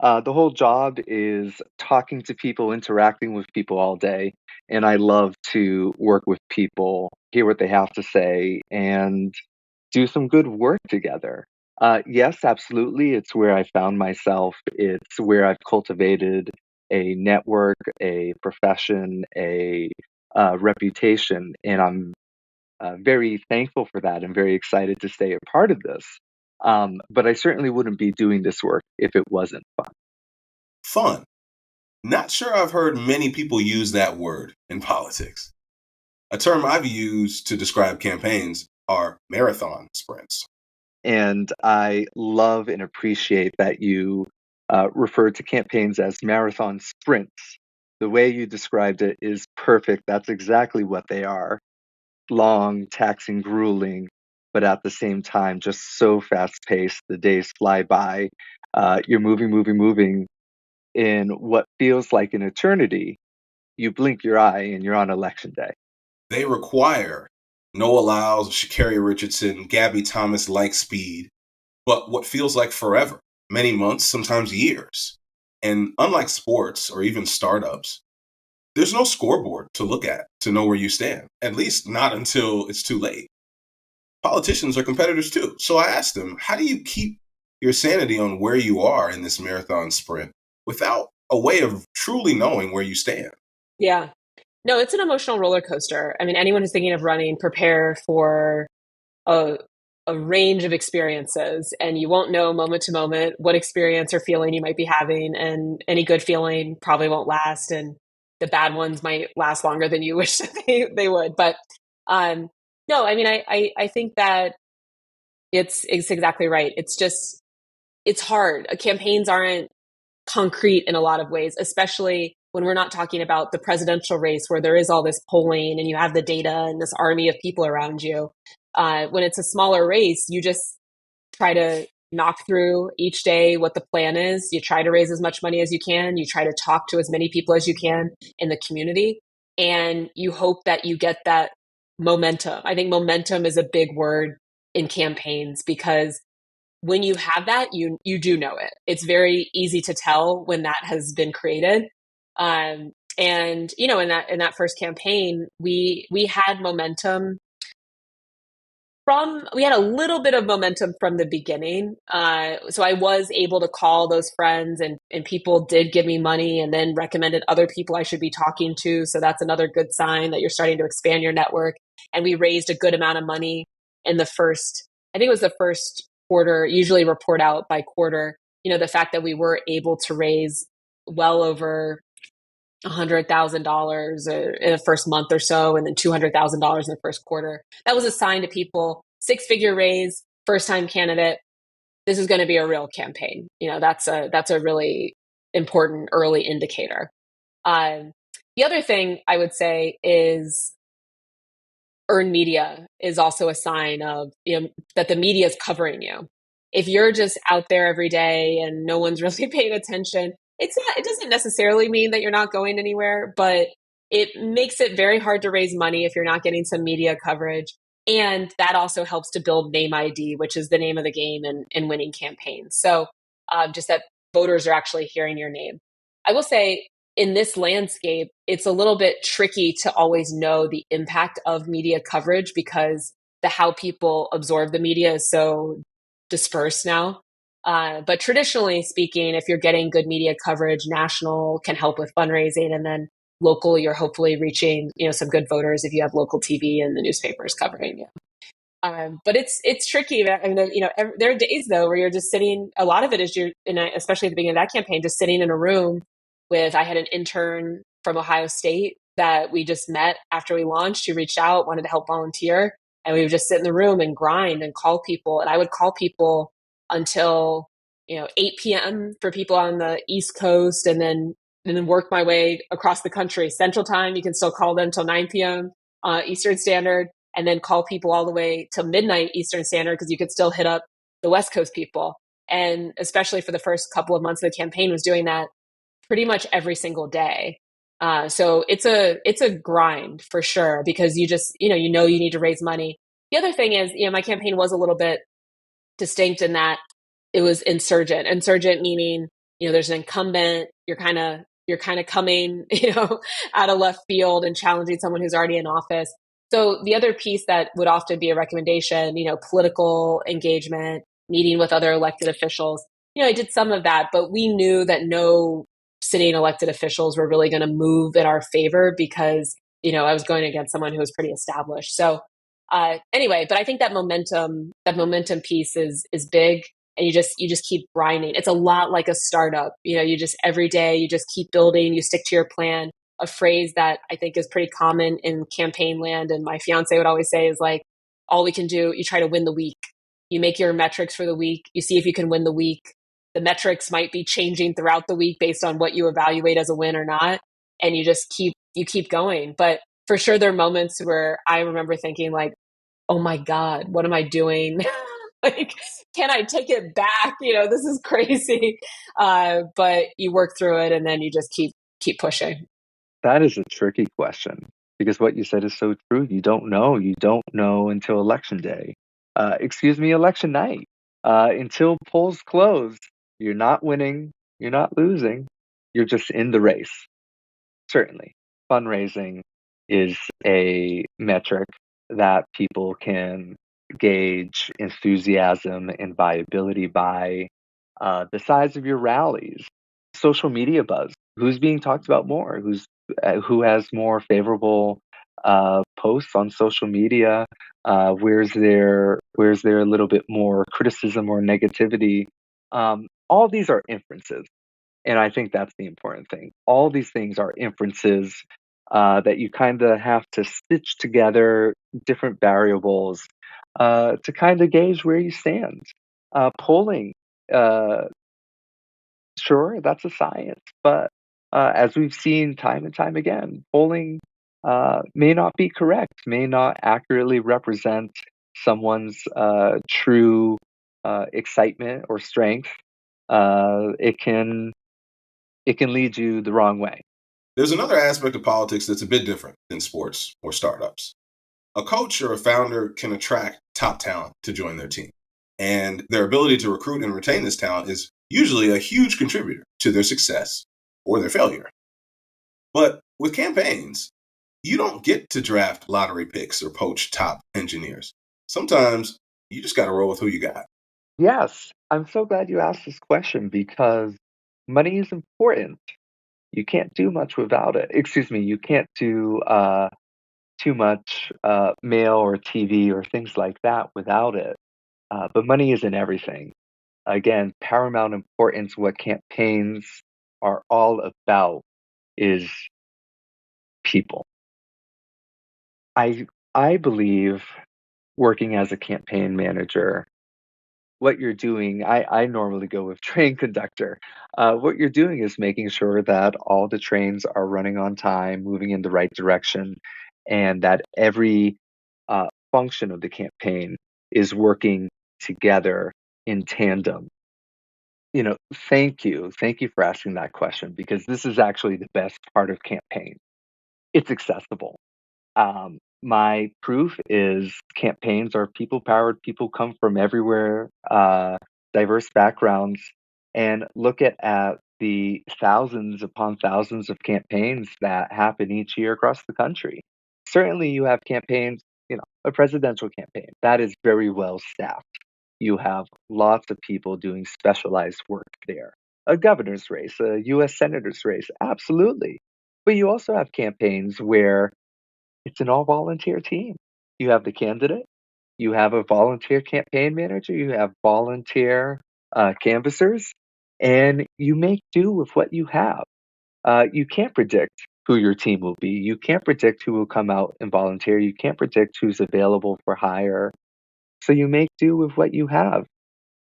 Speaker 4: The whole job is talking to people, interacting with people all day. And I love to work with people, hear what they have to say, and do some good work together. Yes, absolutely. It's where I found myself. It's where I've cultivated a network, a profession, a reputation. And I'm very thankful for that and very excited to stay a part of this. But I certainly wouldn't be doing this work if it wasn't fun.
Speaker 1: Fun. Not sure I've heard many people use that word in politics. A term I've used to describe campaigns are marathon sprints.
Speaker 4: And I love and appreciate that you refer to campaigns as marathon sprints. The way you described it is perfect. That's exactly what they are. Long, taxing, grueling, but at the same time, just so fast paced. The days fly by. You're moving in what feels like an eternity. You blink your eye and you're on election day.
Speaker 1: They require Noah Lyles, Sha'Carri Richardson, Gabby Thomas-like speed, but what feels like forever, many months, sometimes years. And unlike sports or even startups, there's no scoreboard to look at to know where you stand, at least not until it's too late. Politicians are competitors too. So I asked them, how do you keep your sanity on where you are in this marathon sprint without a way of truly knowing where you stand?
Speaker 3: Yeah. No, it's an emotional roller coaster. I mean, anyone who's thinking of running, prepare for a, a range of experiences, and you won't know moment to moment what experience or feeling you might be having. And any good feeling probably won't last, and the bad ones might last longer than you wish that they would. But no, I mean, I think that it's exactly right. It's hard. Campaigns aren't concrete in a lot of ways, especially when we're not talking about the presidential race where there is all this polling and you have the data and this army of people around you. When it's a smaller race, you just try to knock through each day what the plan is. You try to raise as much money as you can. You try to talk to as many people as you can in the community. And you hope that you get that momentum. I think momentum is a big word in campaigns because when you have that, you do know it. It's very easy to tell when that has been created. And in that first campaign, we had momentum we had a little bit of momentum from the beginning. So I was able to call those friends, and people did give me money and then recommended other people I should be talking to. So that's another good sign that you're starting to expand your network. And we raised a good amount of money in the first, I think it was the first quarter, usually report out by quarter. The fact that we were able to raise well over $100,000 in the first month or so, and then $200,000 in the first quarter. That was a sign to people: 6-figure raise, first time candidate. This is going to be a real campaign. That's a really important early indicator. The other thing I would say is earned media is also a sign of that the media is covering you. If you're just out there every day and no one's really paying attention, it doesn't necessarily mean that you're not going anywhere, but it makes it very hard to raise money if you're not getting some media coverage. And that also helps to build name ID, which is the name of the game in winning campaigns. So just that voters are actually hearing your name. I will say in this landscape, it's a little bit tricky to always know the impact of media coverage because how people absorb the media is so dispersed now. But traditionally speaking, if you're getting good media coverage, national can help with fundraising, and then local, you're hopefully reaching some good voters if you have local TV and the newspapers covering you. But it's tricky. I mean, there are days though where you're just sitting. A lot of it is especially at the beginning of that campaign, just sitting in a room with. I had an intern from Ohio State that we just met after we launched. Who reached out, wanted to help volunteer, and we would just sit in the room and grind and call people. And I would call people until 8 p.m. for people on the East Coast, and then work my way across the country. Central Time, you can still call them till 9 p.m. Eastern Standard, and then call people all the way till midnight Eastern Standard because you could still hit up the West Coast people. And especially for the first couple of months of the campaign, was doing that pretty much every single day. So it's a grind for sure because you just you need to raise money. The other thing is my campaign was a little bit distinct in that it was insurgent. Insurgent meaning there's an incumbent. You're kind of coming out of left field and challenging someone who's already in office. So the other piece that would often be a recommendation, political engagement, meeting with other elected officials. I did some of that, but we knew that no sitting elected officials were really going to move in our favor because, I was going against someone who was pretty established. So anyway, but I think that momentum piece is big, and you just keep grinding. It's a lot like a startup. You just every day you just keep building, you stick to your plan. A phrase that I think is pretty common in campaign land, and my fiance would always say is like, all we can do, you try to win the week. You make your metrics for the week. You see if you can win the week. The metrics might be changing throughout the week based on what you evaluate as a win or not. And you just keep going. But for sure, there are moments where I remember thinking like, oh my God, what am I doing? Like, can I take it back? This is crazy. But you work through it and then you just keep pushing.
Speaker 4: That is a tricky question because what you said is so true. You don't know. You don't know until election day. Election night. Until polls close, you're not winning. You're not losing. You're just in the race. Certainly, fundraising is a metric that people can gauge enthusiasm and viability by. The size of your rallies, social media buzz, who's being talked about more, who has more favorable posts on social media, where's there a little bit more criticism or negativity. All these are inferences. And I think that's the important thing. All these things are inferences that you kind of have to stitch together different variables to kind of gauge where you stand. Polling, uh, sure, that's a science, but as we've seen time and time again, polling may not be correct, may not accurately represent someone's true excitement or strength. It can lead you the wrong way.
Speaker 1: There's another aspect of politics that's a bit different than sports or startups. A coach or a founder can attract top talent to join their team, and their ability to recruit and retain this talent is usually a huge contributor to their success or their failure. But with campaigns, you don't get to draft lottery picks or poach top engineers. Sometimes you just got to roll with who you got.
Speaker 4: Yes, I'm so glad you asked this question because money is important. You can't do much without it. Excuse me, you can't do too much mail or TV or things like that without it. But money isn't everything. Again, paramount importance, what campaigns are all about is people. I believe working as a campaign manager, what you're doing, I normally go with train conductor. What you're doing is making sure that all the trains are running on time, moving in the right direction, and that every function of the campaign is working together in tandem. Thank you. Thank you for asking that question because this is actually the best part of campaign. It's accessible. My proof is campaigns are people powered. People come from everywhere, diverse backgrounds, and look at the thousands upon thousands of campaigns that happen each year across the country. Certainly, you have campaigns, a presidential campaign that is very well staffed. You have lots of people doing specialized work there. A governor's race, a U.S. senator's race, absolutely. But you also have campaigns where it's an all volunteer team. You have the candidate, You have a volunteer campaign manager, you have volunteer canvassers, and you make do with what you have. You can't predict who your team will be. You can't predict who will come out and volunteer. You can't predict who's available for hire. So you make do with what you have.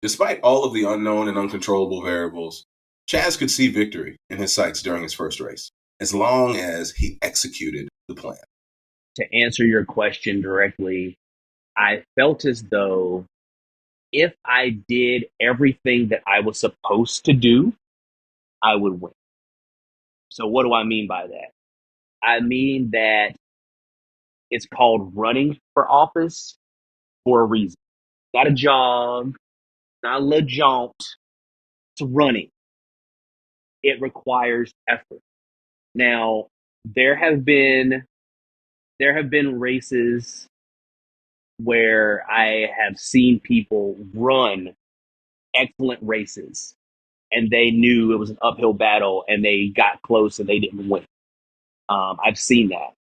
Speaker 1: Despite all of the unknown and uncontrollable variables, Chaz could see victory in his sights during his first race, as long as he executed the plan.
Speaker 2: To answer your question directly, I felt as though if I did everything that I was supposed to do, I would win. So what do I mean by that? I mean that it's called running for office for a reason. Not a jog, not a little jaunt. It's running. It requires effort. Now, there have been races where I have seen people run excellent races and they knew it was an uphill battle and they got close and they didn't win. I've seen that.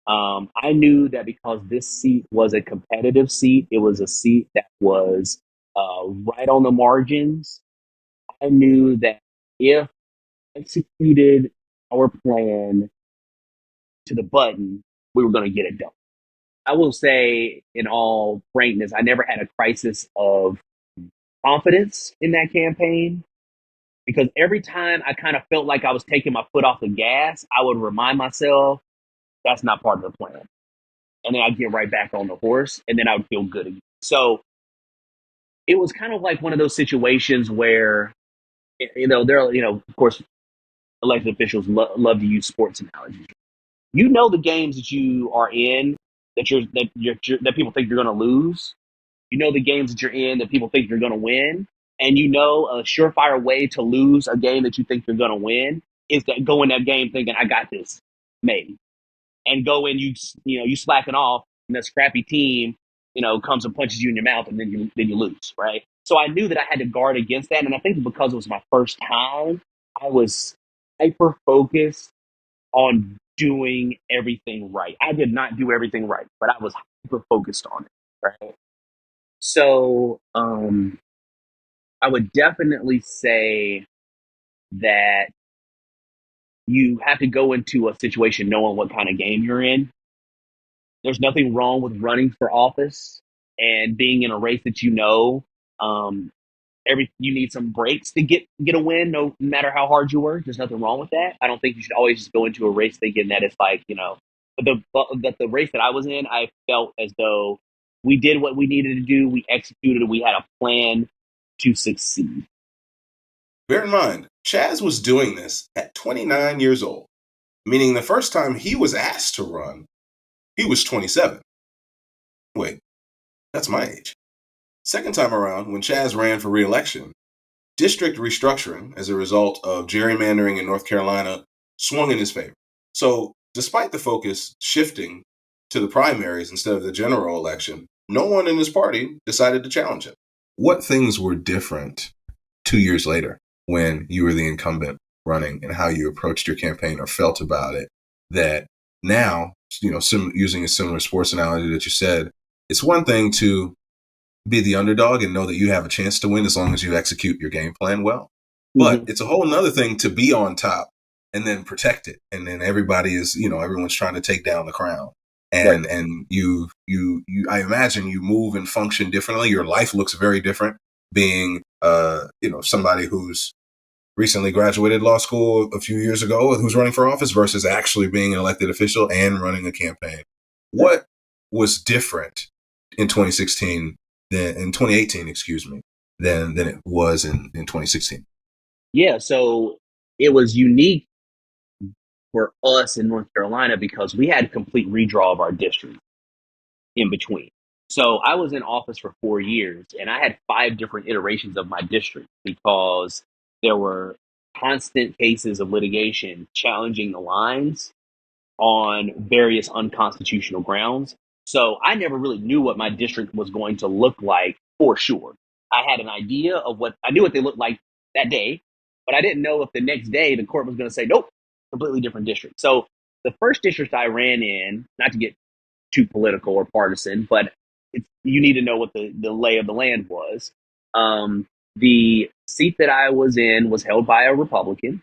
Speaker 2: I knew that because this seat was a competitive seat, it was a seat that was right on the margins. I knew that if executed our plan to the button, we were going to get it done. I will say, in all frankness, I never had a crisis of confidence in that campaign because every time I kind of felt like I was taking my foot off the gas, I would remind myself that's not part of the plan. And then I'd get right back on the horse and then I would feel good again. So it was kind of like one of those situations where, of course, elected officials love to use sports analogies. You know the games that you are in that people think you're going to lose. You know the games that you're in that people think you're going to win, and you know a surefire way to lose a game that you think you're going to win is to go in that game thinking I got this, maybe, and go in you slacking off, and that scrappy team comes and punches you in your mouth, and then you lose, right? So I knew that I had to guard against that, and I think because it was my first time, I was hyper focused on doing everything right. I did not do everything right, but I was hyper focused on it, right? So I would definitely say that you have to go into a situation knowing what kind of game you're in. There's nothing wrong with running for office and being in a race that um, you need some breaks to get a win, no matter how hard you work. There's nothing wrong with that. I don't think you should always just go into a race thinking that it's like, but the race that I was in, I felt as though we did what we needed to do. We executed. We had a plan to succeed.
Speaker 1: Bear in mind, Chaz was doing this at 29 years old, meaning the first time he was asked to run, he was 27. Wait, that's my age. Second time around, when Chaz ran for re-election, district restructuring as a result of gerrymandering in North Carolina swung in his favor. So, despite the focus shifting to the primaries instead of the general election, no one in his party decided to challenge him. What things were different 2 years later when you were the incumbent running and how you approached your campaign or felt about it that now, using a similar sports analogy that you said, it's one thing to be the underdog and know that you have a chance to win as long as you execute your game plan well. But it's a whole nother thing to be on top and then protect it. And then everybody is, everyone's trying to take down the crown. And
Speaker 2: Right.
Speaker 1: and you I imagine you move and function differently. Your life looks very different being somebody who's recently graduated law school a few years ago who's running for office versus actually being an elected official and running a campaign. What was different in 2016 in 2018, than it was in 2016?
Speaker 2: Yeah, so it was unique for us in North Carolina because we had a complete redraw of our district in between. So I was in office for 4 years and I had 5 different iterations of my district because there were constant cases of litigation challenging the lines on various unconstitutional grounds. So I never really knew what my district was going to look like for sure. I had an idea of I knew what they looked like that day, but I didn't know if the next day the court was going to say, nope, completely different district. So the first district I ran in, not to get too political or partisan, but you need to know what the lay of the land was. The seat that I was in was held by a Republican.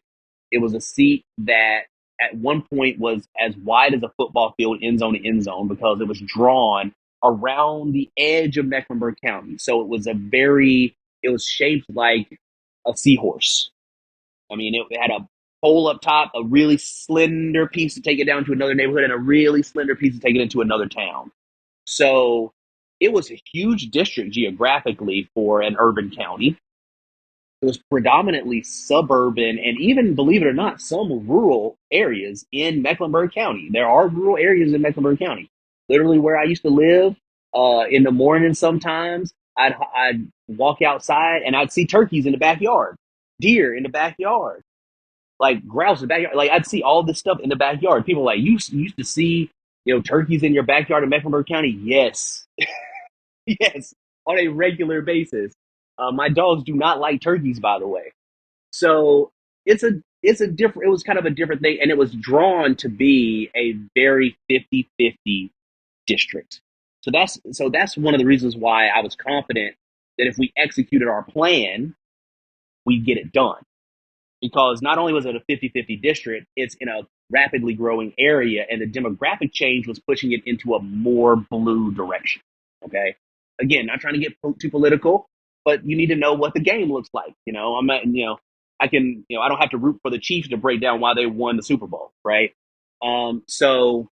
Speaker 2: It was a seat that at one point was as wide as a football field, end zone to end zone, because it was drawn around the edge of Mecklenburg County. So it was shaped like a seahorse. I mean, it had a pole up top, a really slender piece to take it down to another neighborhood, and a really slender piece to take it into another town. So it was a huge district geographically for an urban county. It was predominantly suburban and even, believe it or not, some rural areas in Mecklenburg County. There are rural areas in Mecklenburg County. Literally where I used to live, in the morning sometimes, I'd walk outside and I'd see turkeys in the backyard, deer in the backyard, like grouse in the backyard. Like I'd see all this stuff in the backyard. People were like, you used to see, turkeys in your backyard in Mecklenburg County? Yes. Yes, on a regular basis. My dogs do not like turkeys, by the way. So it's a different. It was kind of a different thing, and it was drawn to be a very 50-50 district. So that's one of the reasons why I was confident that if we executed our plan, we'd get it done. Because not only was it a 50-50 district, it's in a rapidly growing area, and the demographic change was pushing it into a more blue direction. Okay. Again, not trying to get too political, but you need to know what the game looks like. I'm not, I can, I don't have to root for the Chiefs to break down why they won the Super Bowl, right? So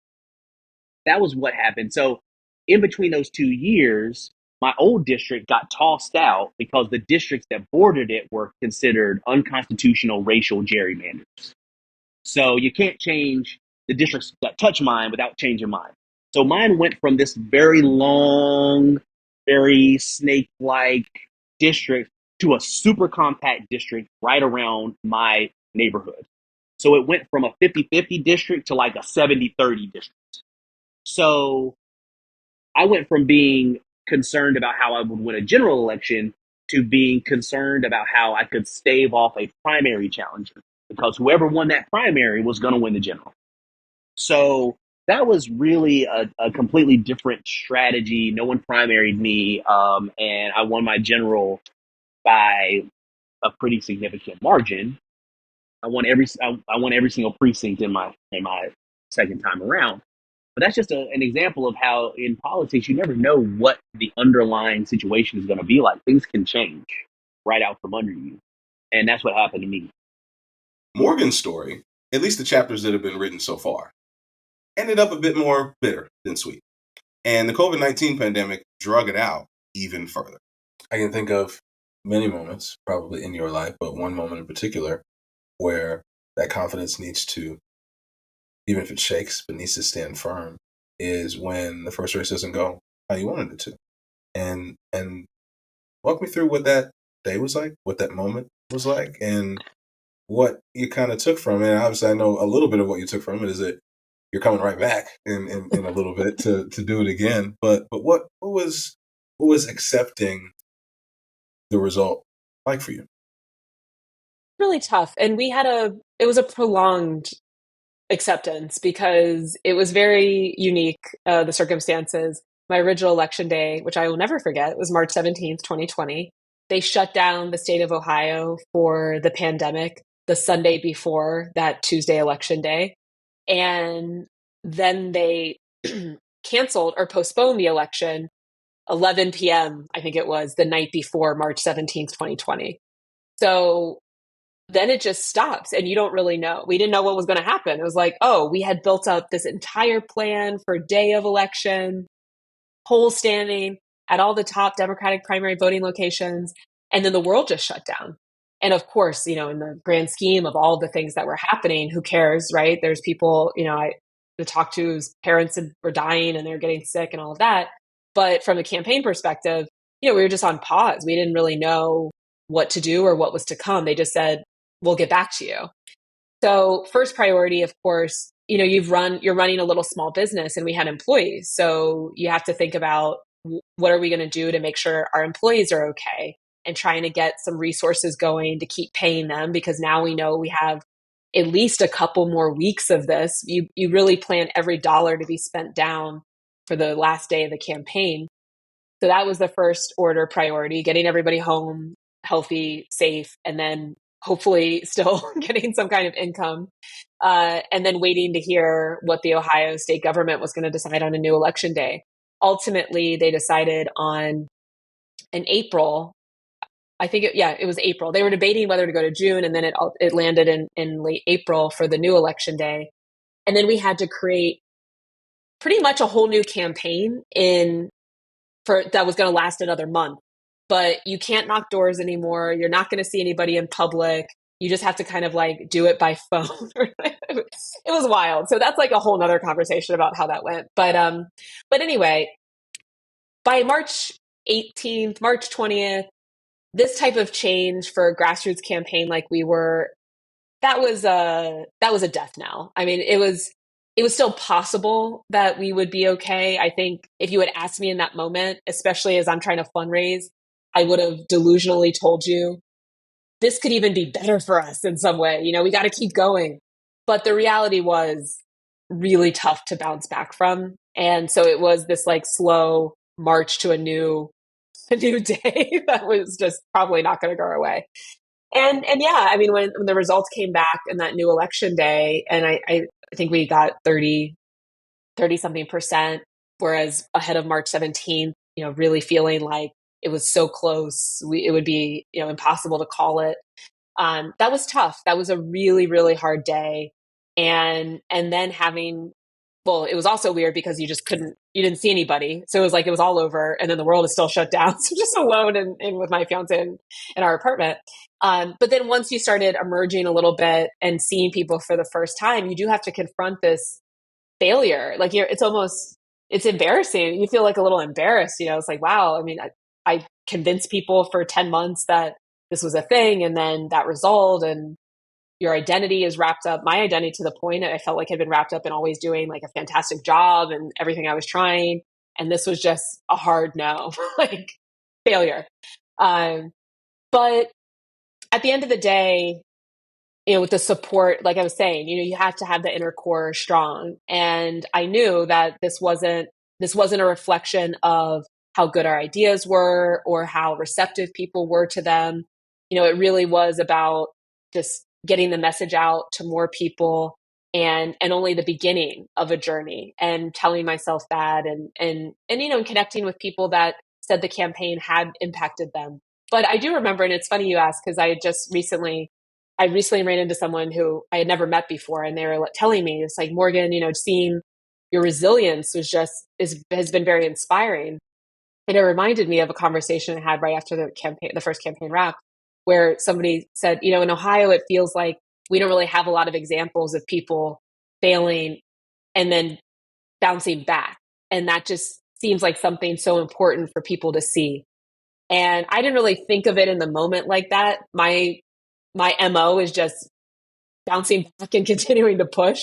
Speaker 2: that was what happened. So in between those 2 years, my old district got tossed out because the districts that bordered it were considered unconstitutional racial gerrymanders. So you can't change the districts that touch mine without changing mine. So mine went from this very long, very snake-like district to a super compact district right around my neighborhood. So it went from a 50-50 district to like a 70-30 district. So I went from being concerned about how I would win a general election to being concerned about how I could stave off a primary challenger, because whoever won that primary was going to win the general. So that was really a completely different strategy. No one primaried me, and I won my general by a pretty significant margin. I won every single precinct in my second time around. But that's just an example of how in politics you never know what the underlying situation is going to be like. Things can change right out from under you, and that's what happened to me.
Speaker 1: Morgan's story, at least the chapters that have been written so far, ended up a bit more bitter than sweet. And the COVID-19 pandemic drug it out even further. I can think of many moments, probably in your life, but one moment in particular where that confidence needs to, even if it shakes, but needs to stand firm, is when the first race doesn't go how you wanted it to. And walk me through what that day was like, what that moment was like, and what you kind of took from it. And obviously, I know a little bit of what you took from it is that you're coming right back in a little bit to do it again. But what was accepting the result like for you?
Speaker 3: Really tough. And it was a prolonged acceptance because it was very unique, the circumstances. My original election day, which I will never forget, was March 17th, 2020. They shut down the state of Ohio for the pandemic the Sunday before that Tuesday election day. And then they canceled or postponed the election 11 p.m., I think it was, the night before March 17th, 2020. So then it just stops and you don't really know. We didn't know what was going to happen. It was like, oh, we had built up this entire plan for day of election, poll standing at all the top Democratic primary voting locations. And then the world just shut down. And of course, in the grand scheme of all the things that were happening, who cares, right? There's people, I talked to whose parents were dying and they're getting sick and all of that. But from a campaign perspective, we were just on pause. We didn't really know what to do or what was to come. They just said, we'll get back to you. So first priority, of course, you're running a little small business and we had employees. So you have to think about what are we going to do to make sure our employees are okay, and trying to get some resources going to keep paying them, because now we know we have at least a couple more weeks of this. You really plan every dollar to be spent down for the last day of the campaign. So that was the first order priority, getting everybody home healthy, safe, and then hopefully still getting some kind of income. And then waiting to hear what the Ohio state government was going to decide on a new election day. Ultimately, they decided on in April. I think it was April. They were debating whether to go to June, and then it landed in late April for the new election day. And then we had to create pretty much a whole new campaign that was going to last another month. But you can't knock doors anymore. You're not going to see anybody in public. You just have to kind of like do it by phone. It was wild. So that's like a whole nother conversation about how that went. But anyway, by March 18th, March 20th, this type of change for a grassroots campaign like we were, that was a death knell. I mean, it was still possible that we would be okay. I think if you had asked me in that moment, especially as I'm trying to fundraise, I would have delusionally told you this could even be better for us in some way. We got to keep going. But the reality was really tough to bounce back from. And so it was this like slow march to a new day that was just probably not going to go away. And yeah, I mean, when the results came back in that new election day, and I think we got 30 something percent, whereas ahead of March 17th, really feeling like it was so close, it would be, impossible to call it. That was tough. That was a really, really hard day. And then it was also weird because you didn't see anybody. So it was like, it was all over, and then the world is still shut down. So just alone and with my fiance in our apartment. But then once you started emerging a little bit and seeing people for the first time, you do have to confront this failure. Like it's embarrassing. You feel like a little embarrassed, it's like, wow. I mean, I convinced people for 10 months that this was a thing, and then that result, and your identity is wrapped up. My identity, to the point that I felt like had been wrapped up in always doing like a fantastic job and everything I was trying. And this was just a hard no, like failure. But at the end of the day, with the support, like I was saying, you have to have the inner core strong. And I knew that this wasn't a reflection of how good our ideas were or how receptive people were to them. It really was about just getting the message out to more people, and only the beginning of a journey, and telling myself that, and connecting with people that said the campaign had impacted them. But I do remember, and it's funny you ask, because I recently ran into someone who I had never met before, and they were telling me, it's like, Morgan, seeing your resilience has been very inspiring. And it reminded me of a conversation I had right after the first campaign wrap, where somebody said, in Ohio, it feels like we don't really have a lot of examples of people failing and then bouncing back. And that just seems like something so important for people to see. And I didn't really think of it in the moment like that. My MO is just bouncing back and continuing to push.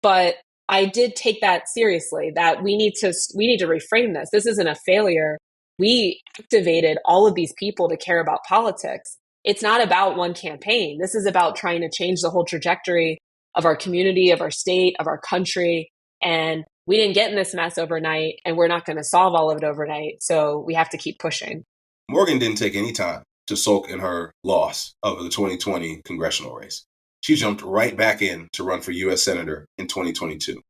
Speaker 3: But I did take that seriously, that we need to reframe this. This isn't a failure. We activated all of these people to care about politics. It's not about one campaign. This is about trying to change the whole trajectory of our community, of our state, of our country. And we didn't get in this mess overnight, and we're not going to solve all of it overnight. So we have to keep pushing.
Speaker 1: Morgan didn't take any time to sulk in her loss of the 2020 congressional race. She jumped right back in to run for U.S. Senator in 2022.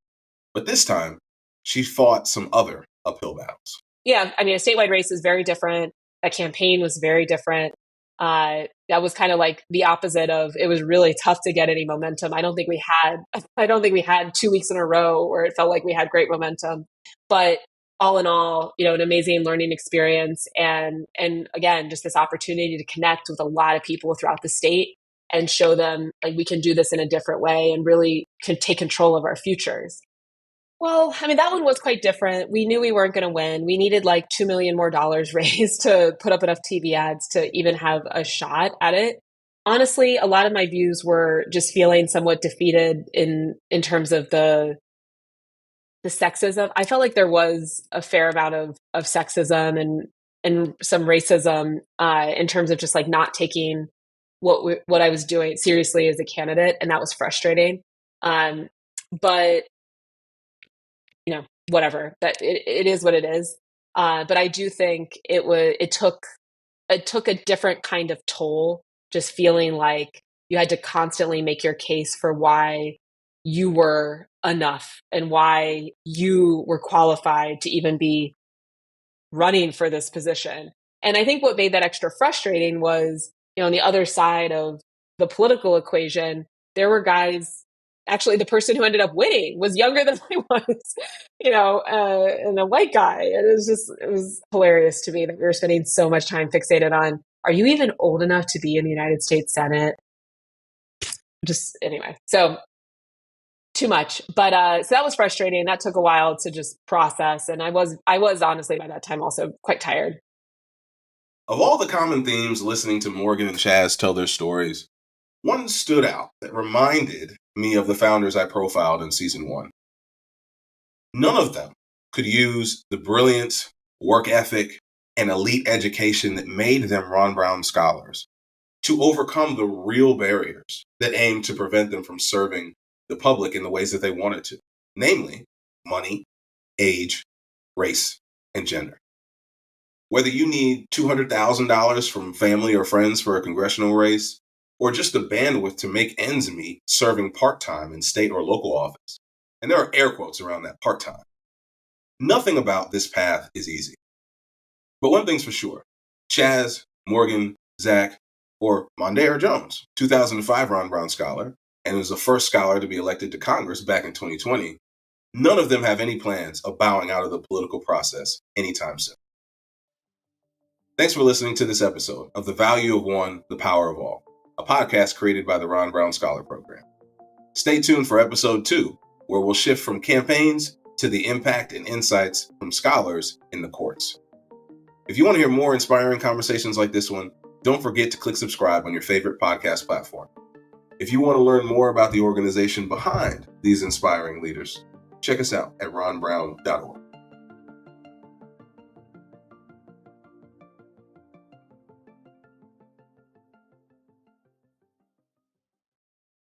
Speaker 1: But this time, she fought some other uphill battles.
Speaker 3: Yeah, I mean, a statewide race is very different. A campaign was very different. That was kind of like the opposite of, it was really tough to get any momentum. I don't think we had 2 weeks in a row where it felt like we had great momentum. But all in all, an amazing learning experience. And again, just this opportunity to connect with a lot of people throughout the state and show them like we can do this in a different way and really can take control of our futures. Well, I mean, that one was quite different. We knew we weren't going to win. We needed like $2 million more raised to put up enough TV ads to even have a shot at it. Honestly, a lot of my views were just feeling somewhat defeated in terms of the sexism. I felt like there was a fair amount of sexism and some racism in terms of just like not taking what I was doing seriously as a candidate, and that was frustrating. But whatever, that it is what it is. But I do think it took a different kind of toll, just feeling like you had to constantly make your case for why you were enough and why you were qualified to even be running for this position. And I think what made that extra frustrating was, on the other side of the political equation, there were guys. Actually, the person who ended up winning was younger than I was, and a white guy. And it was hilarious to me that we were spending so much time fixated on, are you even old enough to be in the United States Senate? Just anyway, so too much. But so that was frustrating. That took a while to just process. And I was honestly by that time also quite tired.
Speaker 1: Of all the common themes listening to Morgan and Chaz tell their stories, one stood out that reminded me of the founders I profiled in season 1. None of them could use the brilliance, work ethic, and elite education that made them Ron Brown scholars to overcome the real barriers that aimed to prevent them from serving the public in the ways that they wanted to, namely money, age, race, and gender. Whether you need $200,000 from family or friends for a congressional race, or just the bandwidth to make ends meet serving part-time in state or local office, and there are air quotes around that part-time, nothing about this path is easy. But one thing's for sure, Chaz, Morgan, Zach, or Mondaire Jones, 2005 Ron Brown Scholar, and was the first scholar to be elected to Congress back in 2020, none of them have any plans of bowing out of the political process anytime soon. Thanks for listening to this episode of The Value of One, The Power of All, a podcast created by the Ron Brown Scholar Program. Stay tuned for episode 2, where we'll shift from campaigns to the impact and insights from scholars in the courts. If you want to hear more inspiring conversations like this one, don't forget to click subscribe on your favorite podcast platform. If you want to learn more about the organization behind these inspiring leaders, check us out at ronbrown.org.